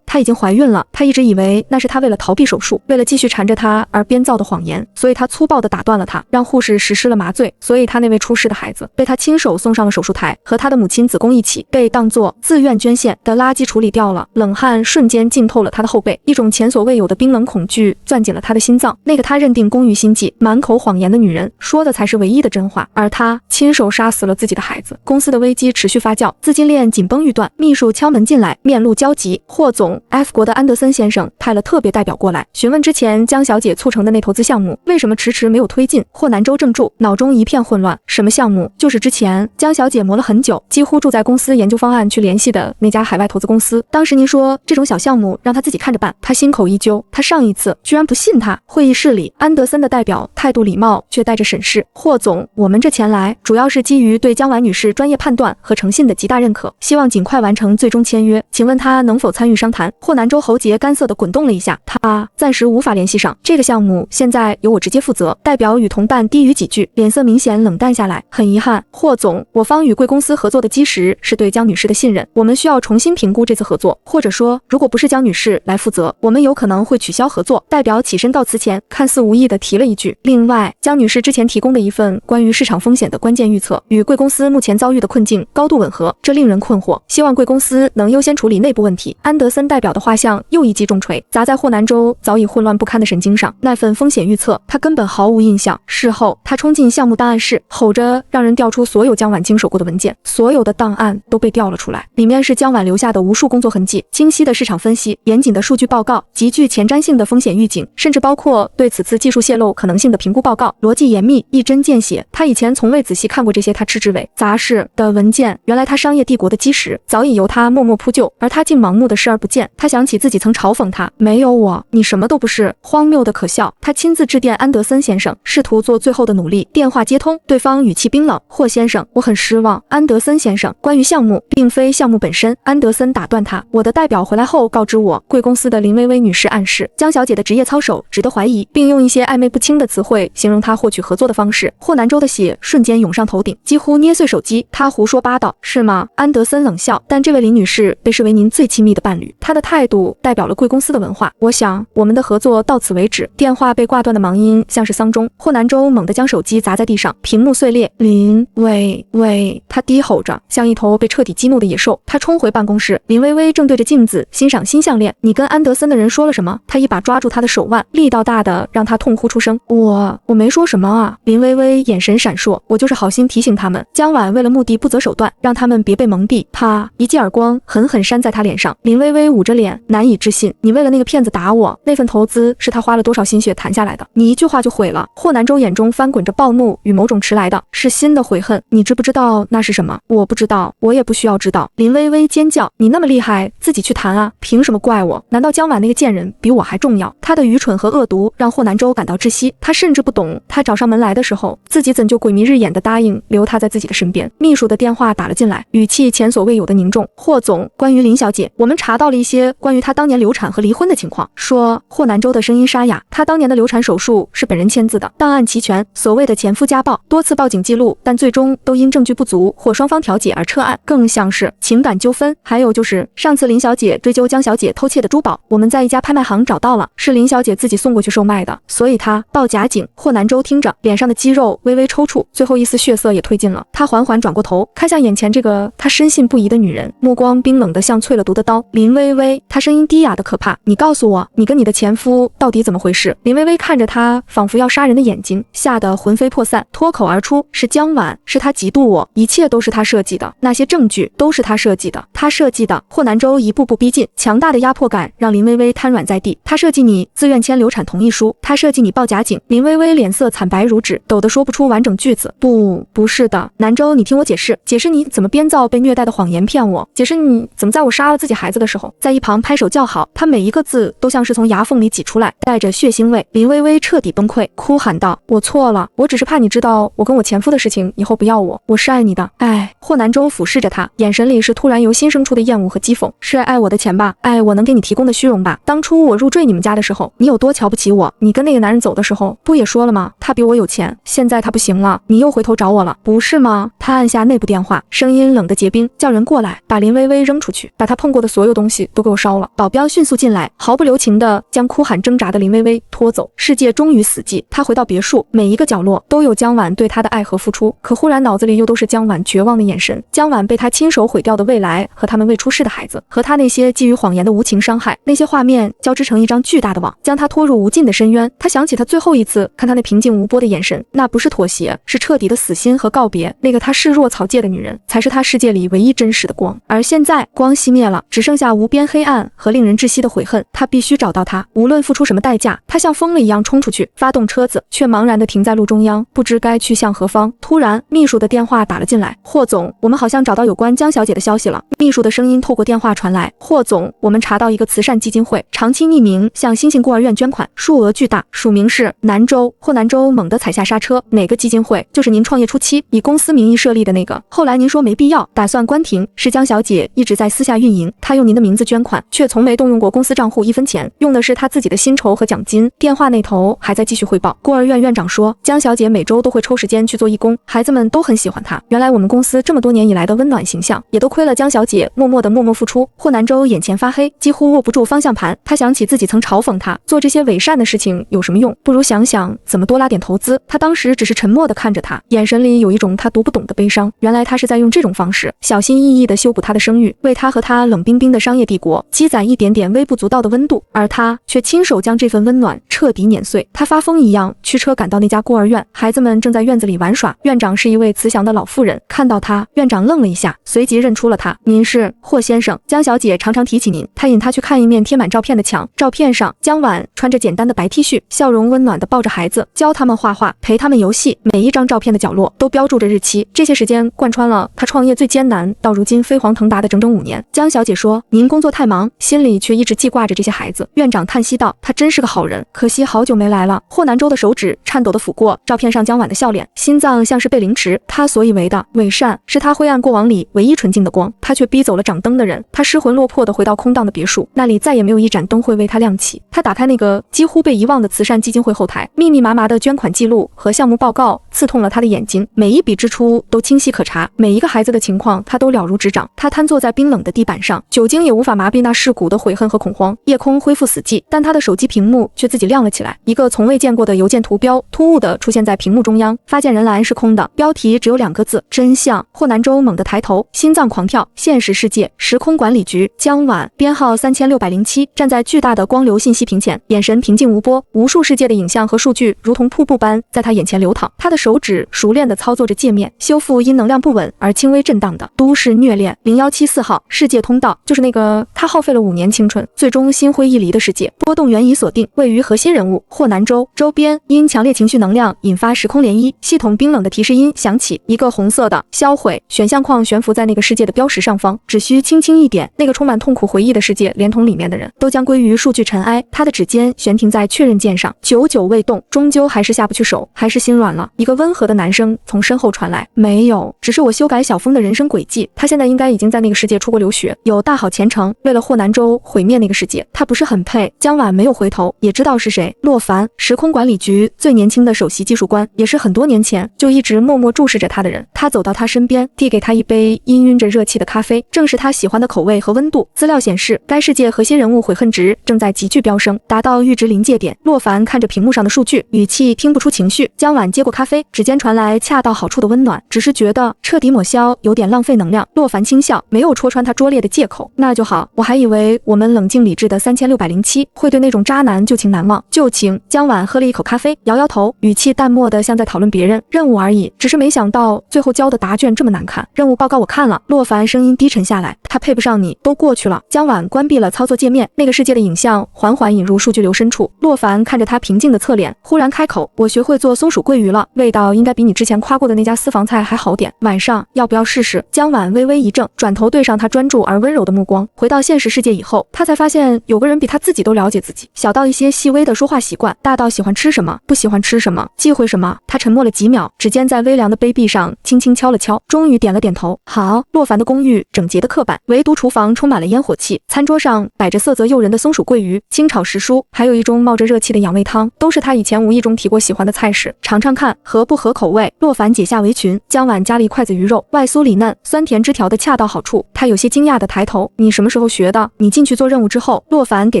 A: 她已经怀孕了。他一直以为那是他为了逃避手术，为了继续缠着他而编造的谎言，所以他粗暴地打断了他，让护士实施了麻醉。所以他那位出世的孩子被他亲手送上了手术台，和他的母亲子宫一起被当作自愿捐献的垃圾处理掉了。冷汗瞬间浸透了他的后背，一种前所未有的冰冷恐惧攥紧了他的心脏。那个他认定工于心计、满口谎言的女人，说的才是唯一的真话，而他亲手杀死了自己的孩子。公司的危机持续发酵，资金链紧绷欲断。秘书敲门进来，面露焦急。霍总 ，F 国的安德森先生派了特别代表过来，询问之前江小姐促成的那投资项目为什么迟迟没有推进。霍南州怔住，脑中一片混乱。什么项目？就是之前江小姐磨了很久，几乎住在公司研究方案去联系的那家海外投资公司。当时您说这种小项目让他自己看着办，他心口一揪，他上一次居然不信他。会议室里，安德森的代表态度礼貌却带着审视。霍总，我们这前来主要是基于对江婉女士专业判断和诚信的极大认可，希望尽快完成最终签约，请问他能否参与商谈？霍南州喉结干涩地滚动了一下，他暂时无法联系上，这个项目现在由我直接负责。代表与同伴低语几句，脸色明显冷淡下来。很遗憾，霍总，我方与贵公司合作的基石是对江女士的信任，我们需要重新评估这次合作，或者说，如果不是江女士来负责，我们有可能会取消合作。代表起身告辞前，看似无意地提了一句，另外，江女士之前提供的一份关于市场风险的关键预测，与贵公司目前遭遇的困境高度吻合，这令人困惑，希望贵公司能优先处理内部问题。安德森代表的画像又一记重锤，砸在霍南州早已混乱不堪的神经上。那份风险预测，他根本毫无印象。事后，他冲进项目档案室，吼着让人调出所有江晚经手过的文件，所有的档案都被调了出来，里面是江晚留下的无数工作痕迹、清晰的市场分析、严谨的数据报告、极具前瞻性的风险预警，甚至包括对此次技术泄露可能性的评估报告，逻辑严密，一针见血。他以前从未仔细看过这些他称之为杂事的文件，原来他商业帝国的基石早已由他默默铺就，而他竟盲目的视而不见。他想起自己曾嘲讽他，没有我，你什么都不是，荒谬的可笑。他亲自致电安德森先生，试图做最后的努力。电话接通，对方语气冰冷，霍先生，我很失望。安德森先生，关于项目，并非项目本身。安德森打断他，我的代表回来后告知我，贵公司的林薇薇女士暗示江小姐的职业操守值得怀疑，并用一些暧昧不清的词汇形容她获取合作的方式。霍南州的血瞬间涌上头顶，几乎捏碎手机。他胡说八道，是吗？安德森冷笑，但这位林女士被视为您最亲密的伴侣，她的态度代表了贵公司的文化。我想我们的合作到此为止。电话被挂断的忙音像是丧钟，霍南州猛地将手机砸在地上，屏幕碎裂。林薇薇，他低吼着，像一头被彻底激怒的野兽。他冲回办公室，林薇薇正对着镜子欣赏新项链。你跟安德森的人说了什么？他一把抓住他的手腕，力道大的让他痛哭出声。我没说什么啊。林薇薇眼神闪烁，我就是好心提醒他们，江晚为了目的不择手段，让他们别被蒙蔽。啪，一记耳光狠狠扇在他脸上。林薇薇捂着脸，难以置信，你为了那个骗子打我，那份投资是他花了多少心血谈下来的，你一句话就毁了。霍南州眼中翻滚着暴怒与某种迟来的是新的悔恨。你知不知道那是什么？我不知道，我也不需要知道。林薇薇尖叫，你那么厉害，自己去谈啊，凭什么怪我？难道江晚那个贱人比我还重要？他的愚蠢和恶毒让霍南州感到窒息，他甚至不懂，他找上门来的时候，自己怎就鬼迷日眼地答应留他在自己的身边。秘书的电话打了进来，语气前所未有的凝重。霍总，关于林小姐，我们查到了一些关于她当年流产和离婚的情况。说，霍南州的声音沙哑，她当年的流产手术是本人签字的，档案齐全，所谓的前夫家暴，多次报警记录，但最终都因证据不足或双方调解而撤案，更像是情感纠纷。还有就是上次林小姐追究江小姐偷窃的珠宝，我们在一家拍卖行找到了，是林小姐自己送过去售卖的，所以她报假警。霍南州听着，脸上的肌肉微微抽搐，最后一丝血色也褪尽了。他缓缓转过头，看向眼前这个他深信不疑的女人，目光冰冷得像淬了毒的刀。林微微，他声音低哑的可怕，你告诉我，你跟你的前夫到底怎么回事？林微微看着他仿佛要杀人的眼睛，吓得魂飞魄散，脱口而出，是江晚，是他嫉妒我，一切都是他设计的，那些证据都是他设计的，他设计的。霍南州一步步逼近，强大的压迫感让林微微瘫软在地。他设计你自愿签流产同意书，他设计你报假警。林微微脸色惨白如纸，抖得说不出完整句子。不是的，南州，你听我解释，解释你怎么编造被虐待的谎言骗我，解释你怎么在我杀了自己孩子的时候，在一旁拍手叫好。他每一个字都像是从牙缝里挤出来，带着血腥味。林微微彻底崩溃，哭喊道：我错了，我只是怕你知道我跟我前夫的事情，以后不要我，我是爱你的。哎，霍南州俯视着他，眼神里是突然由心生出的厌恶和讥讽。是爱我的钱吧，爱我能给你提供的虚荣吧。当初我入赘你们家的时候，你有多瞧不起我，你跟那个男人走的时候不也说了吗？他比我有钱，现在他不行了，你又回头找我了，不是吗？他按下内部电话，声音冷得结冰，叫人过来，把林微微扔出去，把他碰过的所有东西都给我烧了。保镖迅速进来，毫不留情地将哭喊挣扎的林微微拖走。世界终于死寂，他回到别墅，每一个角落都有江晚对他的爱和付出，可忽然脑子里又都是江晚绝望的眼神，江晚被他亲手毁掉的未来和他们未出世的孩子，和他那些基于谎言的无情伤害，那些画面交织成一张巨大的网，将他拖入无尽的深渊。他想起他最后一次看他那平静无波的眼神，那不是妥协，是彻底的死心和告别。那个他视若草芥的女人，才是他世界里唯一真实的光。而现在，光熄灭了，只剩下无边黑暗和令人窒息的悔恨。他必须找到他，无论付出什么代价。他像疯了一样冲出去，发动车子，却茫然地停在路中央，不知该去向何方。突然，秘书的电话打了进来：霍总，我们好像找到有关江小姐的消息了。秘书的声音透过电话传来：霍总，我们查到一个慈善基金会，长期匿名向星星孤儿院捐款，数额巨大，署名是南州。霍南州猛地踩下刹车：哪个基金会？就是您创业初期以公司名义设立的那个，后来您说没必要，打算关停。是江小姐一直在私下运营，她用您的名字捐款，却从没动用过公司账户一分钱，用的是她自己的薪酬和奖金。电话那头还在继续汇报，孤儿院院长说，江小姐每周都会抽时间去做义工，孩子们都很喜欢她。原来我们公司这么多年以来的温暖形象，也都亏了江小姐默默付出。霍南州眼前发黑，几乎握不住方向盘。他想起自己曾嘲讽他，做这些伪善的事情有什么用？不如想想怎么多拉点投资。他当时只是沉默地看着他，眼神里有一种他读不懂的悲伤。原来他是在用这种方式，小心翼翼地修补他的声誉，为他和他冷冰冰的商业帝国积攒一点点微不足道的温度，而他却亲手将这份温暖彻底碾碎。他发疯一样驱车赶到那家孤儿院，孩子们正在院子里玩耍，院长是一位慈祥的老妇人。看到他，院长愣了一下，随即认出了他：您是霍先生，江小姐常常提起您。他引他去看一面贴满照片的墙，照片上江晚穿着简单的白 T 恤，笑容温暖地抱着孩子，教他们画画，陪他们游戏，每一张照片的角落都标注着日期，这些时间贯穿了他创业最艰难到如今飞黄腾达的整整5年。江小姐说，您工作太忙，心里却一直记挂着这些孩子。院长叹息道，他真是个好人，可惜好久没来了。霍南州的手指颤抖地抚过照片上江晚的笑脸，心脏像是被凌迟。他所以为的伪善，是他灰暗过往里唯一纯净的光，他却逼走了掌灯的人。他失魂落魄地回到空荡的别墅，那里再也没有一盏灯会为他亮起。他打开那个几乎被遗忘的慈善基金会后台，密密麻麻的捐款记录和项目报告刺痛了他的眼睛，每一笔支出都清晰可查，每一个孩子的情况他都了如指掌。他瘫坐在冰冷的地板上，酒精也无法麻痹那噬骨的悔恨和恐慌。夜空恢复死寂，但他的手机屏幕却自己亮了起来，一个从未见过的邮件图标突兀地出现在屏幕中央，发件人栏是空的，标题只有2个字：真相。霍南州猛地抬头，心脏狂跳。现实世界，时空管理局，江晚，编号3607，站在巨大的光流信息屏前，眼神平静无波，无数世界的影像和数据如同瀑布般在他眼前流淌。他的手指熟练地操作着界面，修复因能量不稳而轻微震荡的都市虐恋0174号世界通道，就是那个他耗费了5年青春，最终心灰意离的世界。波动源已锁定，位于核心人物霍南州周边，因强烈情绪能量引发时空涟漪。系统冰冷的提示音响起，一个红色的销毁选项框悬浮在那个世界的标识上方，只需轻轻一点，那个充满痛苦回忆的世界连同里面的人都将归于数据尘埃。他的指尖悬停在确认键上，久久未动，终究还是下不去手，还是心软了。一个温和的男声从身后传来，没有，只是我修改小峰的人生轨迹，他现在应该已经在那个世界出国留学，有大好前程。为了霍南州毁灭那个世界，他不是很配。江晚没有回头，也知道是谁，洛凡，时空管理局最年轻的首席技术官，也是很多年前就一直默默注视视着他的人。他走到他身边，递给他一杯氤氲着热气的咖啡，正是他喜欢的口味和温度。资料显示，该世界核心人物悔恨值正在急剧飙升，达到阈值临界点。洛凡看着屏幕上的数据，语气听不出情绪。江晚接过咖啡，指尖传来恰到好处的温暖，只是觉得彻底抹消有点浪费能量。洛凡轻笑，没有戳穿他拙劣的借口。那就好，我还以为我们冷静理智的3607会对那种渣男旧情难忘。旧情？江晚喝了一口咖啡，摇摇头，语气淡漠的像在讨论别人任务而已，只是没想到最后交的答卷这么难看。任务报告我看了。洛凡声音低沉下来，他配不上你，都过去了。江晚关闭了操作界面，那个世界的影像缓缓引入数据流深处。洛凡看着他平静的侧脸，忽然开口，我学会做松鼠桂鱼了，味道应该比你之前夸过的那家私房菜还好点，晚上要不要试试？江晚微微一怔，转头对上他专注而温柔的目光。回到现实世界以后，他才发现有个人比他自己都了解自己，小到一些细微的说话习惯，大到喜欢吃什么，不喜欢吃什么，忌讳什么。他沉默了几秒，指尖在微凉的杯壁上轻轻敲了敲，终于点了点头。好。洛凡的公寓整洁的刻板，唯独厨房充满了烟火气。餐桌上摆着色泽诱人的松鼠桂鱼、清炒时蔬，还有一盅冒着热气的养胃汤，都是他以前无意中提过喜欢的菜式。尝尝看，合不合口味？洛凡解下围裙，江晚夹了一筷子鱼肉，外酥里嫩，酸甜汁调的恰到好处。他有些惊讶的抬头，你什么时候学的？你进去做任务之后。洛凡给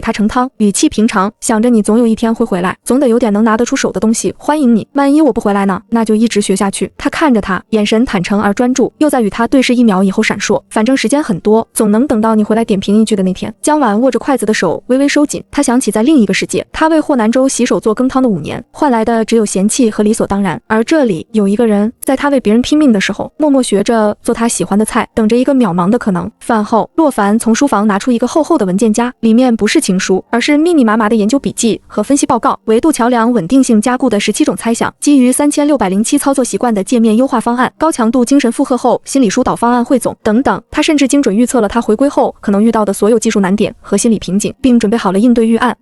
A: 他盛汤，语气平常，想着你总有一天会回来，总得有点能拿得出手的东西欢迎你。万一我不回来呢？那就一直学下去。他看着他，眼神坦诚而专注，又在与他对视1秒以后闪烁。反正时间很多，总能等到你回来点评一句的那天。江晚握着筷子的手微微收紧，他想起在另一个世界，他为霍南州洗手做羹汤的5年，换来的只有嫌弃和理所当然。而这里有一个人，在他为别人拼命的时候，默默学着做他喜欢的菜，等着一个渺茫的可能。饭后，洛凡从书房拿出一个厚厚的文件夹，里面不是情书，而是密密麻麻的研究笔记和分析报告，维度桥梁稳定性加固的17种猜想，基于3607操作习惯的界面优化方案，高强度精神负荷后心理疏导方案汇总等等。他甚至精准预测了他回归后可能遇到的所有技术难点和心理瓶颈，并准备好了应对预案。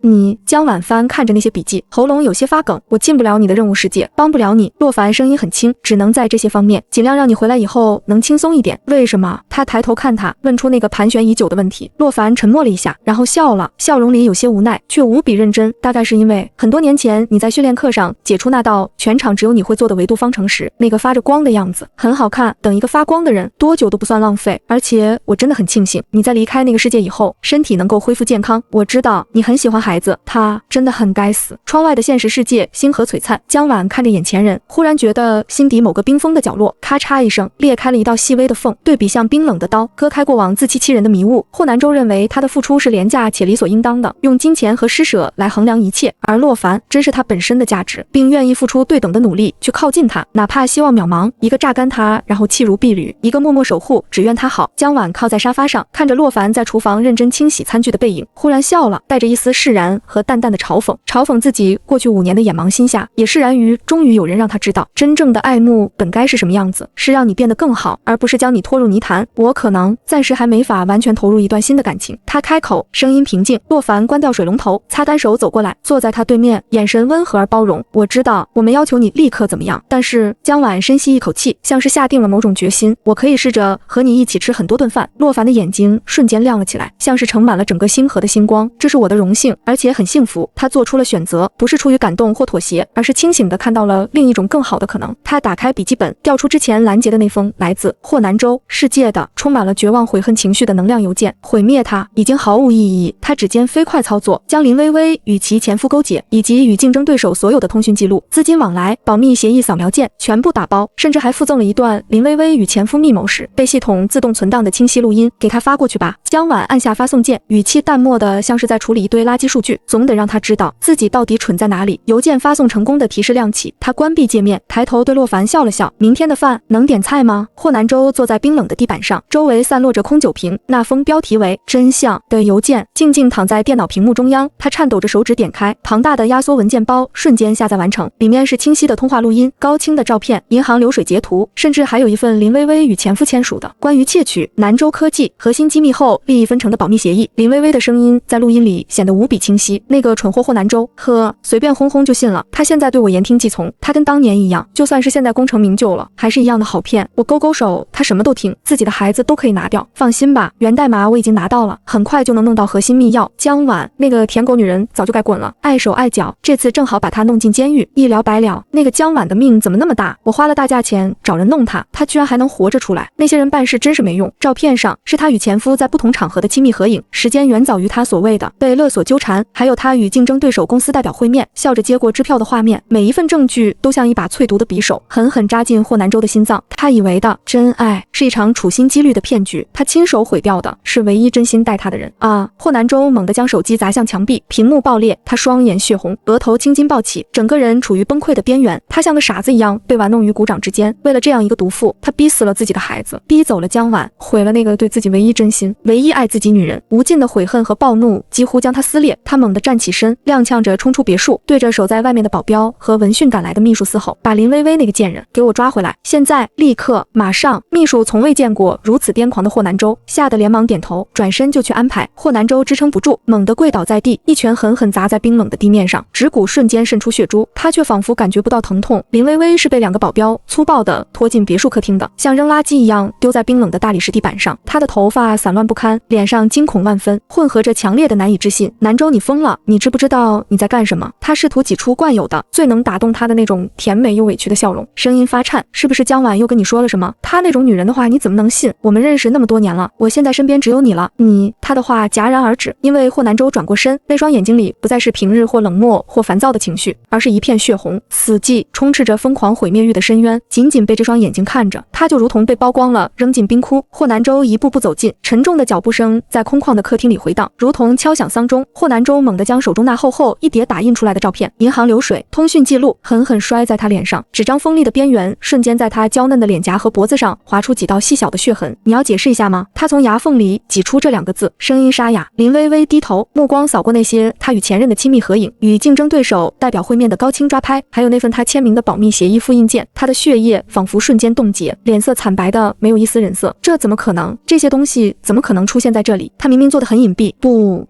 A: 江晚帆看着那些笔记，喉咙有些发梗。我进不了你的任务世界，帮不了你。洛凡声音很轻，只能在这些方面尽量让你回来以后能轻松一点。为什么？他抬头看他，问出那个盘旋已久的问题。洛凡沉默了一下，然后笑了，笑容里有些无奈，却无比认真。大概是因为很多年前你在训练课上解出那道全场只有你会做的维度方程时，那个发着光的样子很好看。等一个发光的人，多久都不算浪费。而且我真的很庆幸你在离开那个世界以后，身体能够恢复健康。我知道你很喜欢孩子，他真的很该死。窗外的现实世界星河璀璨，江晚看着眼前人，忽然觉得心底某个冰封的角落咔嚓一声裂开了一道细微的缝，对比像冰冷的刀，割开过往自欺欺人的迷雾。霍南州认为他的付出是廉价且理所应当的，用金钱和施舍来衡量一切，而洛凡珍视他本身的价值，并愿意付出对等的努力去靠近他，哪怕希望渺茫。一个榨干他然后弃如敝履，一个默默守护只愿他好。江晚靠在沙发上，看着洛凡在厨房认真清洗餐具的背影，忽然笑了，带着一丝释然和淡淡的嘲讽，嘲讽自己过去5年的眼盲心瞎，也释然于终于有人让他知道真正的爱慕本该是什么样子，是让你变得更好，而不是将你拖入泥潭。我可能暂时还没法完全投入一段新的感情。他开口，声音平静。洛凡关掉水龙头，擦干手走过来，坐在他对面，眼神温和而包容。我知道我没要求你立刻怎么样，但是江晚深吸一口气，像是下定了某种决心，我可以试着和你一起吃很多顿饭。洛凡的眼睛瞬间亮了起来，像是盛满了整个星河的星光。这是我的荣幸，而且很幸福。他做出了选择，不是出于感动或妥协，而是清醒地看到了另一种更好的可能。他打开笔记本，调出之前拦截的那封来自霍南州世界的充满了绝望悔恨情绪的能量邮件。毁灭他已经毫无意义。他指尖飞快操作，将林薇薇与其前夫勾结以及与竞争对手所有的通讯记录、资金往来、保密协议扫描件全部打包，甚至还附赠了一段林薇薇与前夫密谋时被系统自动存档的清晰录音，给他发过去吧。江晚按下发送键，语气淡漠的像是在处理一堆垃圾数据，总得让他知道自己到底蠢在哪里。邮件发送成功的提示亮起，他关闭界面，抬头对洛凡笑了笑。明天的饭能点菜吗？霍南州坐在冰冷的地板上，周围散落着空酒瓶，那封标题为真相的邮件静静躺在电脑屏幕中央。他颤抖着手指点开，庞大的压缩文件包瞬间下载完成，里面是清晰的通话录音、高清的照片、银行流水截图，甚至还有一份林薇薇与前夫签署的关于窃取南州科技核心机密后利益分成的保密协议。林薇薇的声音在录音里显得无比清晰，那个蠢货霍南州，呵，随便轰轰就信了。他现在对我言听计从，他跟当年一样，就算是现在功成名就了，还是一样的好骗。我勾勾手，他什么都听，自己的孩子都可以拿掉。放心吧，源代码我已经拿到了，很快就能弄到核心密钥。江晚那个舔狗女人早就该滚了，碍手碍脚，这次正好把她弄进监狱，一了百了。那个江晚的命怎么那么大？我花了大大价钱找人弄他，他居然还能活着出来。那些人办事真是没用。照片上是他与前夫在不同场合的亲密合影，时间远早于他所谓的被勒索纠缠，还有他与竞争对手公司代表会面，笑着接过支票的画面。每一份证据都像一把淬毒的匕首，狠狠扎进霍南州的心脏。他以为的真爱是一场处心积虑的骗局，他亲手毁掉的是唯一真心待他的人啊！霍南州猛地将手机砸向墙壁，屏幕爆裂，他双眼血红，额头青筋暴起，整个人处于崩溃的边缘。他像个傻子一样被玩弄于股掌之间。为了这样一个毒妇，他逼死了自己的孩子，逼走了江晚，毁了那个对自己唯一真心、唯一爱自己女人。无尽的悔恨和暴怒几乎将他撕裂。他猛地站起身，踉跄着冲出别墅，对着守在外面的保镖和闻讯赶来的秘书嘶吼：“把林薇薇那个贱人给我抓回来！现在，立刻，马上！”秘书从未见过如此癫狂的霍南州，吓得连忙点头，转身就去安排。霍南州支撑不住，猛地跪倒在地，一拳狠狠砸在冰冷的地面上，指骨瞬间渗出血珠，他却仿佛感觉不到疼痛。林薇薇是被2个保镖粗暴地拖进别墅客厅的，像扔垃圾一样丢在冰冷的大理石地板上，她的头发散乱不堪，脸上惊恐万分，混合着强烈的难以置信。南州，你疯了？你知不知道你在干什么？他试图挤出惯有的最能打动他的那种甜美又委屈的笑容，声音发颤：“是不是江晚又跟你说了什么？她那种女人的话你怎么能信？我们认识那么多年了，我现在身边只有你了。他的话戛然而止，因为霍南州转过身，那双眼睛里不再是平日或冷漠或烦躁的情绪，而是一片血红，死寂，充斥着疯狂毁灭欲的深渊。紧紧被这双眼睛看着，他就如同被剥光了，扔进冰窟。霍南州一步步走近，沉重的脚步声在空旷的客厅里回荡，如同敲响丧钟。霍南州猛地将手中那厚厚一叠打印出来的照片、银行流水、通讯记录狠狠摔在他脸上，纸张锋利的边缘瞬间在他娇嫩的脸颊和脖子上划出几道细小的血痕。你要解释一下吗？他从牙缝里挤出这2个字，声音沙哑。林薇薇低头，目光扫过那些他与前任的亲密合影，与竞争对手代表会面的高清抓拍，还有那份他签名的保密协议复印件。他的血液仿佛瞬间冻结，脸色惨白的没有一丝人色。这怎么可能？这些东西怎么可能出现在这里？他明明做得很隐蔽。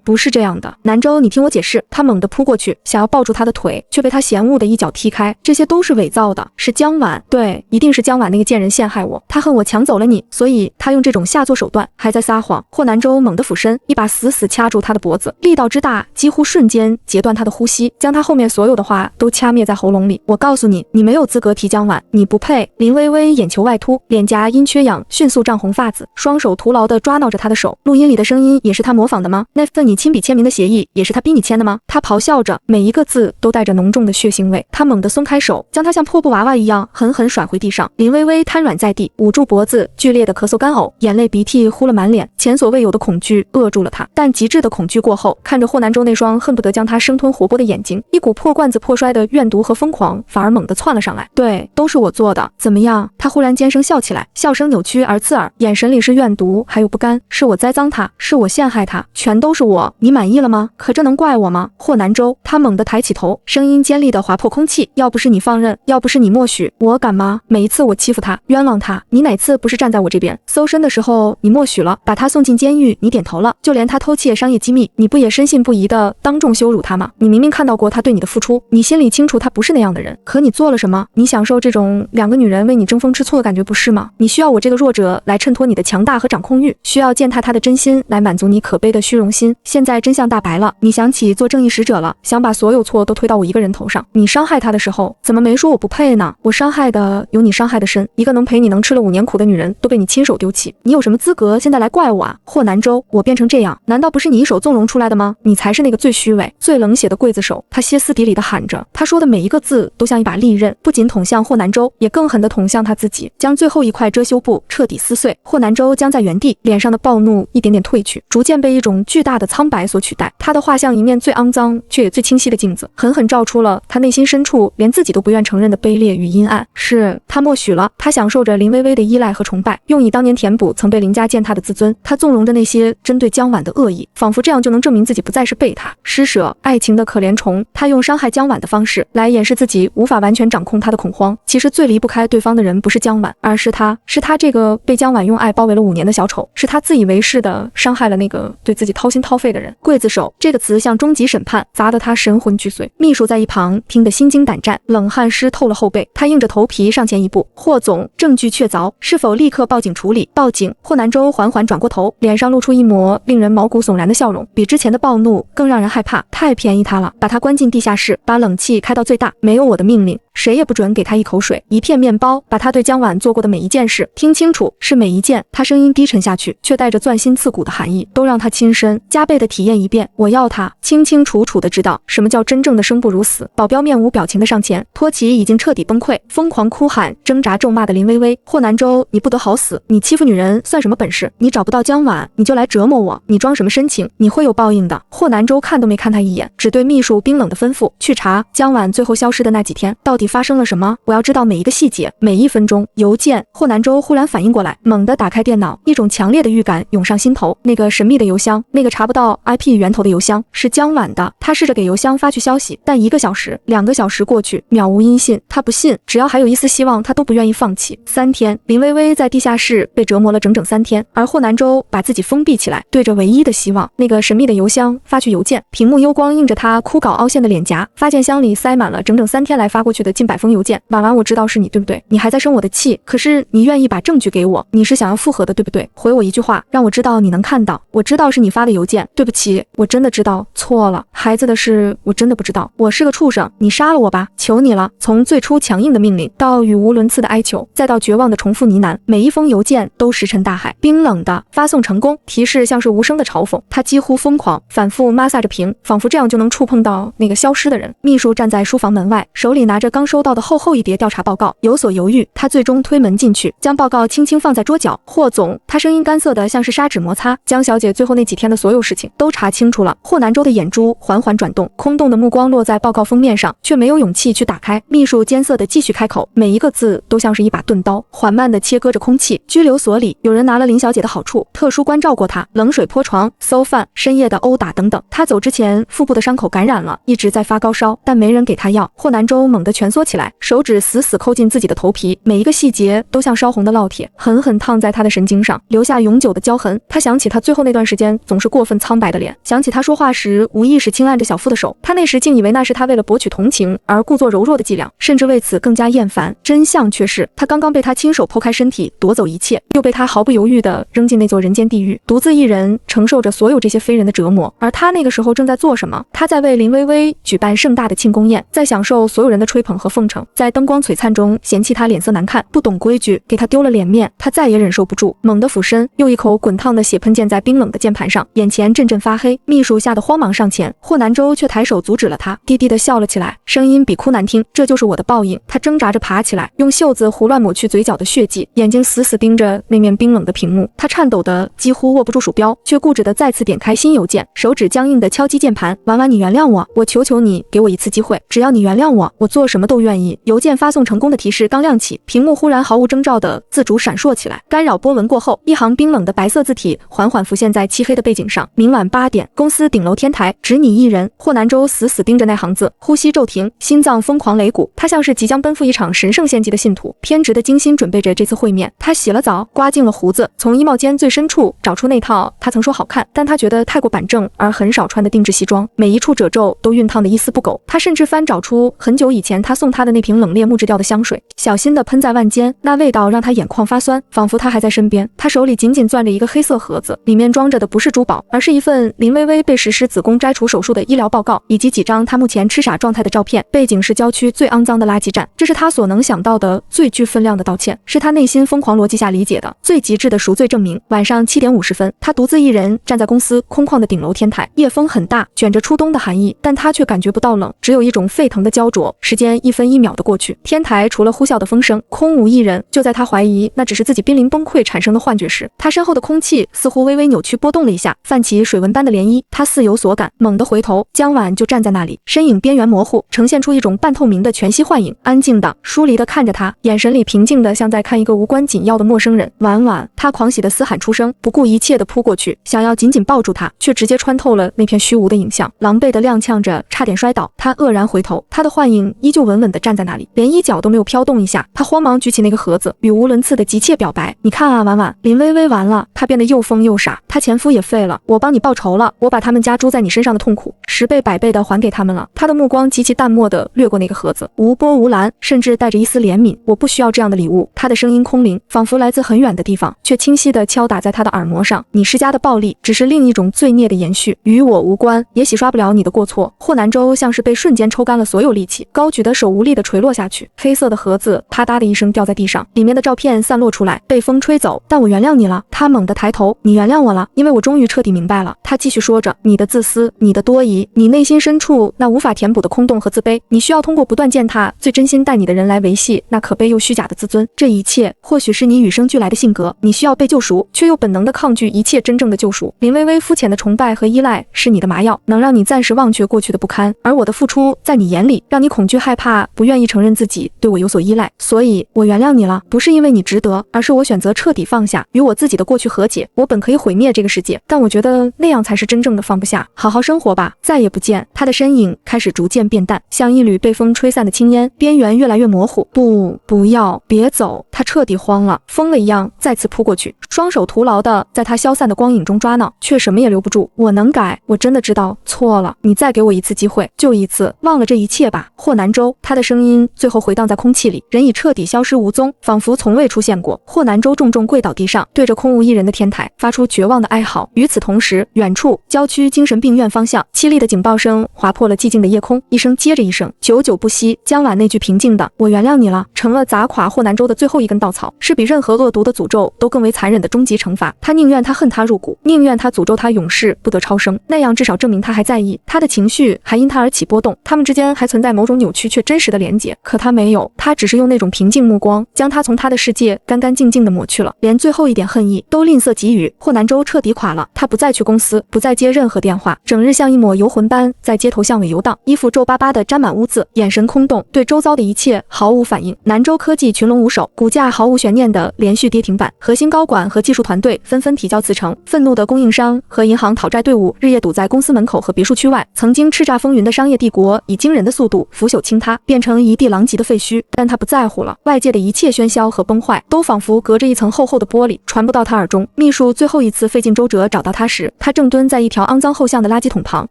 A: 不是这样的，南州，你听我解释。他猛地扑过去，想要抱住他的腿，却被他嫌恶的一脚踢开。这些都是伪造的，是江晚，对，一定是江晚那个贱人陷害我，他恨我抢走了你，所以他用这种下作手段，还在撒谎。霍南州猛地俯身，一把死死掐住他的脖子，力道之大，几乎瞬间截断他的呼吸，将他后面所有的话都掐灭在喉咙里。我告诉你，你没有资格提江晚，你不配。林薇薇眼球外凸，脸颊因缺氧迅速涨红发紫，双手徒劳地抓挠着他的手。录音里的声音也是他模仿的吗？那份你亲笔签名的协议也是他逼你签的吗？他咆哮着，每一个字都带着浓重的血腥味。他猛地松开手，将他像破布娃娃一样狠狠甩回地上。林薇薇瘫软在地，捂住脖子，剧烈的咳嗽干呕，眼泪鼻涕呼了满脸。前所未有的恐惧扼住了他，但极致的恐惧过后，看着霍南州那双恨不得将他生吞活剥的眼睛，一股破罐子破摔的怨毒和疯狂反而猛地窜了上来。对，都是我做的，怎么样？他忽然尖声笑起来，笑声扭曲而刺耳，眼神里是怨毒还有不甘。是我栽赃他，是我陷害他，全都是我，你满意了吗？可这能怪我吗？霍南州，他猛地抬起头，声音尖利地划破空气，要不是你放任，要不是你默许，我敢吗？每一次我欺负他，冤枉他，你哪次不是站在我这边？搜身的时候你默许了，把他送进监狱你点头了，就连他偷窃商业机密，你不也深信不疑地当众羞辱他吗？你明明看到过他对你的付出，你心里清楚他不是那样的人，可你做了什么？你享受这种2个女人为你争风吃醋的感觉不是吗？你需要我这个弱者来衬托你的强大和掌控欲，需要践踏他的真心来满足你可悲的虚荣心。现在真相大白了，你想起做正义使者了，想把所有错都推到我一个人头上。你伤害他的时候怎么没说我不配呢？我伤害的有你伤害的深，一个能陪你能吃了5年苦的女人都被你亲手丢弃，你有什么资格现在来怪我啊？霍南州，我变成这样难道不是你一手纵容出来的吗？你才是那个最虚伪最冷血的刽子手。他歇斯底里地喊着，他说的每一个字都像一把利刃，不仅捅向霍南州，也更狠地捅向他自己，将最后一块遮羞布彻底撕碎。霍南州僵在原地，脸上的暴怒一点点褪去，逐渐被一种巨大的苍白所取代。他的画像一面最肮脏却也最清晰的镜子，狠狠照出了他内心深处连自己都不愿承认的卑劣与阴暗。是他默许了，他享受着林薇薇的依赖和崇拜，用以当年填补曾被林家践踏的自尊。他纵容着那些针对江晚的恶意，仿佛这样就能证明自己不再是备胎、施舍、爱情的可怜虫。他用伤害江晚的方式来掩饰自己无法完全掌控他的恐慌。其实最离不开对方的人不是江晚，而是他，是他这个被江晚用爱包围了5年的小丑，是他自以为是的伤害了那个对自己掏心掏肺的人。刽子手这个词像终极审判，砸得他神魂俱碎。秘书在一旁听得心惊胆战，冷汗湿透了后背。他硬着头皮上前一步，霍总，证据确凿，是否立刻报警处理？报警。霍南州缓缓转过头，脸上露出一抹令人毛骨悚然的笑容，比之前的暴怒更让人害怕。太便宜他了，把他关进地下室，把冷气开到最大，没有我的命令，谁也不准给他一口水，一片面包，把他对江晚做过的每一件事，听清楚，是每一件。他声音低沉下去，却带着钻心刺骨的含义，都让他亲身加倍的体验一遍。我要他清清楚楚的知道什么叫真正的生不如死。保镖面无表情的上前托起已经彻底崩溃、疯狂哭喊、挣扎咒骂的林薇薇。霍南州，你不得好死！你欺负女人算什么本事？你找不到江晚，你就来折磨我，你装什么深情？你会有报应的。霍南州看都没看他一眼，只对秘书冰冷的吩咐：去查江晚最后消失的那几天到底发生了什么，我要知道每一个细节，每一分钟。邮件。霍南州忽然反应过来，猛地打开电脑，一种强烈的预感涌上心头。那个神秘的邮箱，那个查不到 IP 源头的邮箱，是江晚的。他试着给邮箱发去消息，但1个小时、2个小时过去，渺无音信。他不信，只要还有一丝希望，他都不愿意放弃。3天，林薇薇在地下室被折磨了整整3天，而霍南州把自己封闭起来，对着唯一的希望，那个神秘的邮箱发去邮件。屏幕幽光映着他枯槁凹陷的脸颊，发件箱里塞满了整整3天来发过去的近100封邮件。婉婉，我知道是你，对不对？你还在生我的气，可是你愿意把证据给我，你是想要复合的，对不对？回我一句话，让我知道你能看到。我知道是你发的邮件，对不起，我真的知道错了。孩子的事我真的不知道，我是个畜生，你杀了我吧，求你了。从最初强硬的命令，到语无伦次的哀求，再到绝望的重复呢喃，每一封邮件都石沉大海。冰冷的发送成功，提示像是无声的嘲讽。他几乎疯狂，反复抹撒着屏，仿佛这样就能触碰到那个消失的人。秘书站在书房门外，手里拿着刚收到的厚一叠调查报告，有所犹豫。他最终推门进去，将报告轻轻放在桌角。霍总，他声音干涩的像是砂纸摩擦，江小姐最后那几天的所有事情都查清楚了。霍南州的眼珠缓缓转动，空洞的目光落在报告封面上，却没有勇气去打开。秘书艰涩的继续开口，每一个字都像是一把钝刀，缓慢地切割着空气。拘留所里有人拿了林小姐的好处，特殊关照过她，冷水泼床、馊饭、深夜的殴打等等。她走之前腹部的伤口感染了，一直在发高烧，但没人给她药。霍南州猛地蜷缩起来，手指死死抠进自己的头皮，每一个细节都像烧红的烙铁，狠狠烫在他的神经上，留下永久的焦痕。他想起他最后那段时间总是过分苍白的脸，想起他说话时无意识轻按着小腹的手，他那时竟以为那是他为了博取同情而故作柔弱的伎俩，甚至为此更加厌烦。真相却是，他刚刚被他亲手剖开身体，夺走一切，又被他毫不犹豫地扔进那座人间地狱，独自一人承受着所有这些非人的折磨。而他那个时候正在做什么？他在为林薇薇举办盛大的庆功宴，在享受所有人的吹捧和奉承，在灯光璀璨中嫌弃他脸色难看，不懂规矩，给他丢了脸面。他再也忍受不住，猛地俯身，又一口滚烫的血喷溅在冰冷的键盘上，眼前阵阵发黑。秘书吓得慌忙上前，霍南州却抬手阻止了他，低低地笑了起来，声音比哭难听。这就是我的报应。他挣扎着爬起来，用袖子胡乱抹去嘴角的血迹，眼睛死死盯着那面冰冷的屏幕。他颤抖得几乎握不住鼠标，却固执地再次点开新邮件，手指僵硬地敲击键盘。婉婉，你原谅我，我求求你，给我一次机会，只要你原谅我，我做什么都愿意。邮件发送成功的提示刚亮起，屏幕忽然毫无征兆地自主闪烁起来，干扰波纹过后，一行冰冷的白色字体缓缓浮现在漆黑的背景上。明晚8点，公司顶楼天台，只你一人。霍南州死死盯着那行字，呼吸骤停，心脏疯狂擂鼓。他像是即将奔赴一场神圣献祭的信徒，偏执的精心准备着这次会面。他洗了澡，刮净了胡子，从衣帽间最深处找出那套他曾说好看，但他觉得太过板正而很少穿的定制西装，每一处褶皱都熨烫的一丝不苟。他甚至翻找出很久以前他送他的那瓶冷冽木质调的香水，小心地喷在腕间，那味道让他眼眶发酸，仿佛他还在身边。他手里紧紧攥着一个黑色盒子，里面装着的不是珠宝，而是一份林薇薇被实施子宫摘除手术的医疗报告，以及几张他目前痴傻状态的照片。背景是郊区最肮脏的垃圾站，这是他所能想到的最具分量的道歉，是他内心疯狂逻辑下理解的最极致的赎罪证明。晚上7点50分，他独自一人站在公司空旷的顶楼天台，夜风很大，卷着初冬的寒意，但他却感觉不到冷，只有一种沸腾的焦灼。时间1分1秒的过去，天台除了呼啸的风声，空无一人。就在他怀疑那只是自己濒临崩溃产生的幻觉时，他身后的空气似乎微微扭曲波动了一下，泛起水纹般的涟漪。他似有所感，猛地回头，江晚就站在那里，身影边缘模糊，呈现出一种半透明的全息幻影，安静的疏离的看着他，眼神里平静的像在看一个无关紧要的陌生人。婉婉，他狂喜的嘶喊出声，不顾一切的扑过去，想要紧紧抱住他，却直接穿透了那片虚无的影像，狼狈的踉跄着，差点摔倒。他愕然回头，他的幻影依旧稳稳的站在那里，连衣角都没有飘动一下。他慌忙举起那个盒子，语无伦次的急切表白：你看啊，婉婉，林薇薇完了，她变得又疯又傻，她前夫也废了，我帮你报仇了，我把他们家猪在你身上的痛苦10倍100倍的还给他们了。他的目光极其淡漠的掠过那个盒子，无波无澜，甚至带着一丝怜悯。我不需要这样的礼物。他的声音空灵，仿佛来自很远的地方，却清晰地敲打在他的耳膜上。你施加的暴力只是另一种罪孽的延续，与我无关，也洗刷不了你的过错。霍南州像是被瞬间抽干了所有力气，高举的手手无力地垂落下去，黑色的盒子啪嗒的一声掉在地上，里面的照片散落出来，被风吹走。但我原谅你了。他猛地抬头，你原谅我了，因为我终于彻底明白了。他继续说着，你的自私，你的多疑，你内心深处那无法填补的空洞和自卑，你需要通过不断践踏最真心待你的人来维系那可悲又虚假的自尊。这一切或许是你与生俱来的性格，你需要被救赎，却又本能地抗拒一切真正的救赎。林微微肤浅的崇拜和依赖是你的麻药，能让你暂时忘却过去的不堪，而我的付出在你眼里让你恐惧害怕，不愿意承认自己对我有所依赖。所以我原谅你了，不是因为你值得，而是我选择彻底放下，与我自己的过去和解。我本可以毁灭这个世界，但我觉得那样才是真正的放不下。好好生活吧，再也不见。他的身影开始逐渐变淡，像一缕被风吹散的青烟，边缘越来越模糊。不要，别走！他彻底慌了，疯了一样再次扑过去，双手徒劳的在他消散的光影中抓挠，却什么也留不住。我能改，我真的知道错了，你再给我一次机会，就一次，忘了这一切吧。霍南州，他的声音最后回荡在空气里，人已彻底消失无踪，仿佛从未出现过。霍南州重重跪倒地上，对着空无一人的天台发出绝望的哀嚎。与此同时，远处郊区精神病院方向，凄厉的警报声划破了寂静的夜空，一声接着一声，久久不息。江晚那句平静的我原谅你了，成了砸垮霍南州的最后一根稻草，是比任何恶毒的诅咒都更为残忍的终极惩罚。他宁愿他恨他入骨，宁愿他诅咒他永世不得超生，那样至少证明他还在意，他的情绪还因他而起波动，他们之间还存在某种扭曲却真实的连结。可他没有，他只是用那种平静目光将他从他的世界干干净净地抹去了，连最后一点恨意都吝啬给予。霍南州彻底垮了，他不再去公司，不再接任何电话，整日像一抹游魂般在街头巷尾游荡，衣服皱巴巴地沾满污渍，眼神空洞，对周遭的一切毫无反应。南州科技群龙无首，股价毫无悬念地连续跌停板，核心高管和技术团队纷纷提交辞呈，愤怒的供应商和银行讨债队伍日夜堵在公司门口和别墅区外，曾经叱咤风云的商业帝国以惊人的速度腐朽倾塌，变成一地狼藉的废墟。但他不在乎了，外界的一切喧嚣和崩坏都仿佛隔着一层厚厚的玻璃，传不到他耳中。秘书最后一次费尽周折找到他时，他正蹲在一条肮脏后巷的垃圾桶旁，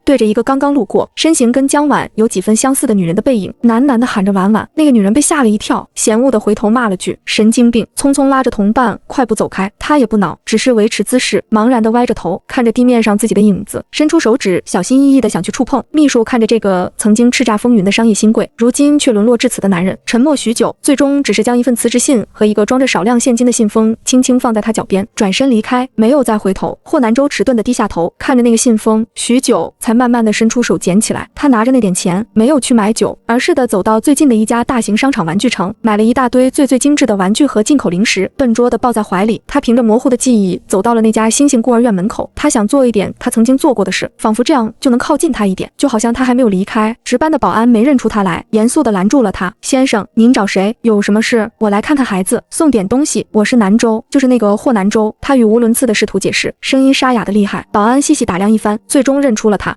A: 对着一个刚刚路过身形跟江晚有几分相似的女人的背影喃喃地喊着婉婉。那个女人被吓了一跳，嫌恶地回头骂了句神经病，匆匆拉着同伴快步走开。他也不恼，只是维持姿势，茫然地歪着头看着地面上自己的影子，伸出手指小心翼翼地想去触碰。秘书看着这个曾经叱咤风云的商业新贵，如今却沦落至此的男人，沉默许久，最终只是将一份辞职信和一个装着少量现金的信封轻轻放在他脚边，转身离开，没有再回头。霍南州迟钝地低下头看着那个信封，许久才慢慢地伸出手捡起来。他拿着那点钱没有去买酒，而是的走到最近的一家大型商场玩具城，买了一大堆最精致的玩具和进口零食，笨拙地抱在怀里。他凭着模糊的记忆走到了那家新型孤儿院门口，他想做一点他曾经做过的事，仿佛这样就能靠近他一点，就好像他还没有离开。值班的保安没认出他来，严肃地拦住了他。先生，您找谁？有什么事？我来看看孩子，送点东西。我是南州，就是那个霍南州。他语无伦次地试图解释，声音沙哑得厉害。保安细细打量一番，最终认出了他。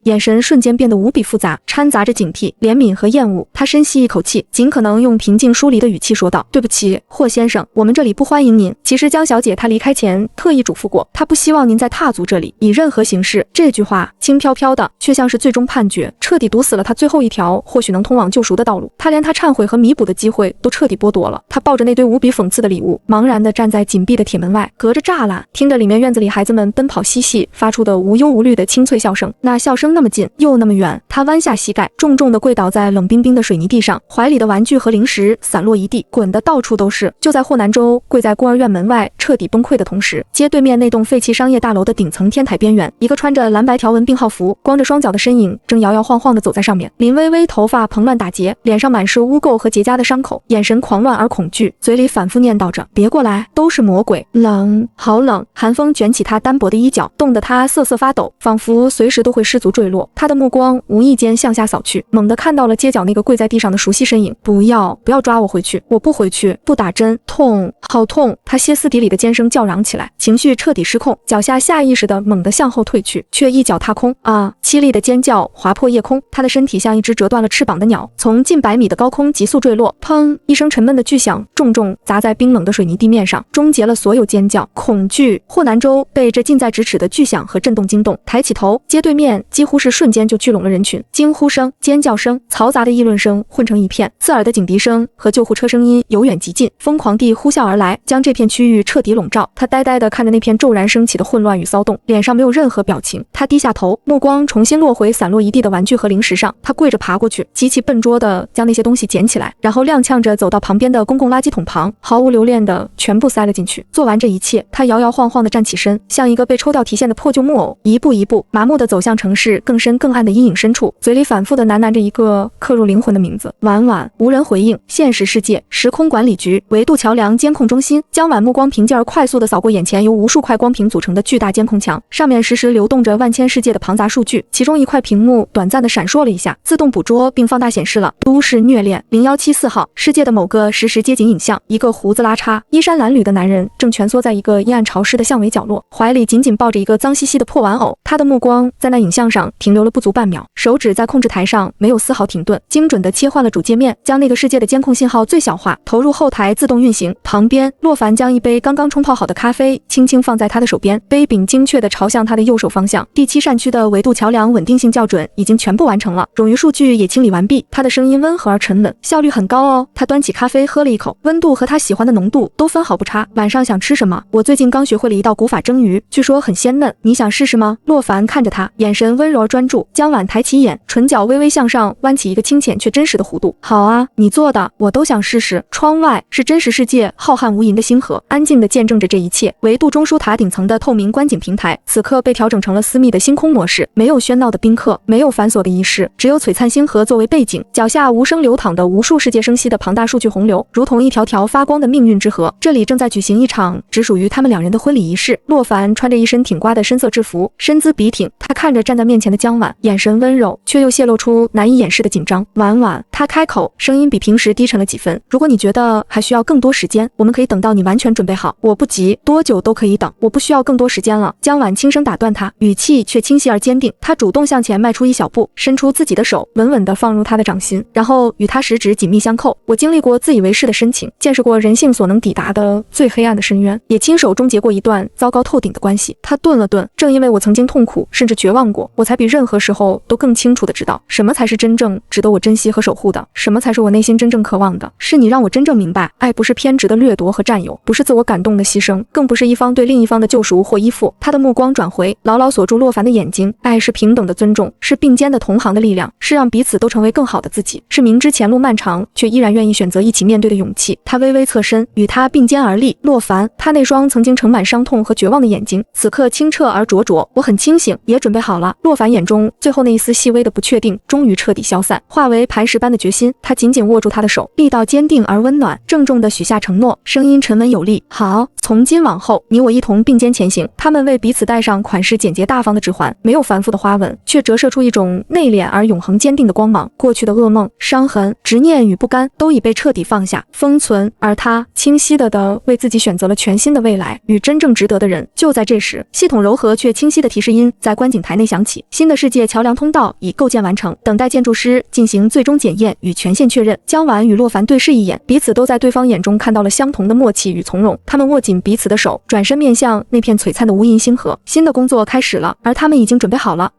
A: 眼神瞬间变得无比复杂，掺杂着警惕、怜悯和厌恶。他深吸一口气，尽可能用平静疏离的语气说道：“对不起，霍先生，我们这里不欢迎您。其实江小姐她离开前特意嘱咐过，她不希望您再踏足这里，以任何形式。”这句话轻飘飘的，却像是最终判决，彻底堵死了他最后一条或许能通往救赎的道路。他连他忏悔和弥补的机会都彻底剥夺了。他抱着那堆无比讽刺的礼物，茫然地站在紧闭的铁门外，隔着栅栏，听着里面院子里孩子们奔跑嬉戏发出的无忧无虑的清脆笑声。那笑声那么近又那么远，他弯下膝盖，重重地跪倒在冷冰冰的水泥地上，怀里的玩具和零食散落一地，滚得到处都是。就在霍南州跪在孤儿院门外彻底崩溃的同时，街对面那栋废弃商业大楼的顶层天台边缘，一个穿着蓝白条纹病号服、光着双脚的身影正摇摇晃晃地走在上面。林微微头发蓬乱打结，脸上满是污垢和结痂的伤口，眼神狂乱而恐惧，嘴里反复念叨着：“别过来，都是魔鬼。”冷，好冷！寒风卷起他单薄的衣角，冻得他瑟瑟发抖，仿佛随时都会失足坠落。他的目光无意间向下扫去，猛地看到了街角那个跪在地上的熟悉身影。不要抓我回去，我不回去，不打针，痛，好痛！他歇斯底里的尖声叫嚷起来，情绪彻底失控，脚下下意识的猛地向后退去，却一脚踏空。啊！凄厉的尖叫划破夜空，他的身体像一只折断了翅膀的鸟，从近100米的高空急速坠落。砰！一声沉闷的巨响重重砸在冰冷的水泥地面上，终结了所有尖叫、恐惧。霍南州被这近在咫尺的巨响和震动惊动，抬起头，街对面几乎乎是瞬间就聚拢了人群，惊呼声、尖叫声、嘈杂的议论声混成一片，刺耳的警笛声和救护车声音由远及近，疯狂地呼啸而来，将这片区域彻底笼罩。他呆呆地看着那片骤然升起的混乱与骚动，脸上没有任何表情。他低下头，目光重新落回散落一地的玩具和零食上，他跪着爬过去，极其笨拙地将那些东西捡起来，然后踉跄着走到旁边的公共垃圾桶旁，毫无留恋地全部塞了进去。做完这一切，他摇摇晃晃地站起身，像一个被抽掉提线的破旧木偶，一步一步麻木地走向城市更深更暗的阴影深处，嘴里反复地喃喃着一个刻入灵魂的名字。婉婉。无人回应。现实世界，时空管理局维度桥梁监控中心。江晚目光平静而快速地扫过眼前由无数块光屏组成的巨大监控墙，上面实时流动着万千世界的庞杂数据，其中一块屏幕短暂地闪烁了一下，自动捕捉并放大显示了都市虐恋0174号世界的某个实时街景影像。一个胡子拉碴、衣衫褴褛的男人正蜷缩在一个阴暗潮湿的巷尾角落，怀里紧紧抱着一个脏兮兮的破玩偶。他的目光在那影像上停留了不足半秒，手指在控制台上没有丝毫停顿，精准地切换了主界面，将那个世界的监控信号最小化，投入后台自动运行。旁边，洛凡将一杯刚刚冲泡好的咖啡轻轻放在他的手边，杯柄精确地朝向他的右手方向。第7扇区的维度桥梁稳定性校准已经全部完成了，冗余数据也清理完毕。他的声音温和而沉稳，效率很高哦。他端起咖啡喝了一口，温度和他喜欢的浓度都分毫不差。晚上想吃什么？我最近刚学会了一道古法蒸鱼，据说很鲜嫩，你想试试吗？洛凡看着他，眼神温柔而专注。江晚抬起眼，唇角微微向上弯起一个清浅却真实的弧度。好啊，你做的我都想试试。窗外是真实世界浩瀚无垠的星河，安静地见证着这一切。维度中枢塔顶层的透明观景平台此刻被调整成了私密的星空模式，没有喧闹的宾客，没有繁琐的仪式，只有璀璨星河作为背景，脚下无声流淌的无数世界生息的庞大数据洪流，如同一条条发光的命运之河。这里正在举行一场只属于他们两人的婚礼仪式。洛凡穿着一身挺刮的深色制服，身姿笔挺，他看着站在面前的江晚，眼神温柔，却又泄露出难以掩饰的紧张。婉婉，他开口，声音比平时低沉了几分。如果你觉得还需要更多时间，我们可以等到你完全准备好。我不急，多久都可以等，我不需要更多时间了。江晚轻声打断他，语气却清晰而坚定。他主动向前迈出一小步，伸出自己的手，稳稳地放入他的掌心，然后与他食指紧密相扣。我经历过自以为是的深情，见识过人性所能抵达的最黑暗的深渊，也亲手终结过一段糟糕透顶的关系。他顿了顿，正因为我曾经痛苦甚至绝望过，我才比任何时候都更清楚地知道，什么才是真正值得我珍惜和守护的，什么才是我内心真正渴望的。是你让我真正明白，爱不是偏执的掠夺和占有，不是自我感动的牺牲，更不是一方对另一方的救赎或依附。他的目光转回，牢牢锁住洛凡的眼睛。爱是平等的尊重，是并肩的同行的力量，是让彼此都成为更好的自己，是明知前路漫长却依然愿意选择一起面对的勇气。他微微侧身，与他并肩而立。洛凡，他那双曾经盛满伤痛和绝望的眼睛，此刻清澈而灼灼。我很清醒，也准备好了。洛凡眼中最后那一丝细微的不确定终于彻底消散，化为磐石般的决心。他紧紧握住他的手，力道坚定而温暖，郑重地许下承诺，声音沉稳有力。好，从今往后，你我一同并肩前行。他们为彼此戴上款式简洁大方的指环，没有繁复的花纹，却折射出一种内敛而永恒坚定的光芒。过去的噩梦、伤痕、执念与不甘都已被彻底放下封存，而他清晰地为自己选择了全新的未来与真正值得的人。就在这时，系统柔和却清晰的提示音在观景台内响起，新的世界桥梁通道已构建完成，等待建筑师进行最终检验与权限确认。江晚与洛凡对视一眼，彼此都在对方眼中看到了相同的默契与从容。他们握紧彼此的手，转身面向那片璀璨的无垠星河。新的工作开始了，而他们已经准备好了。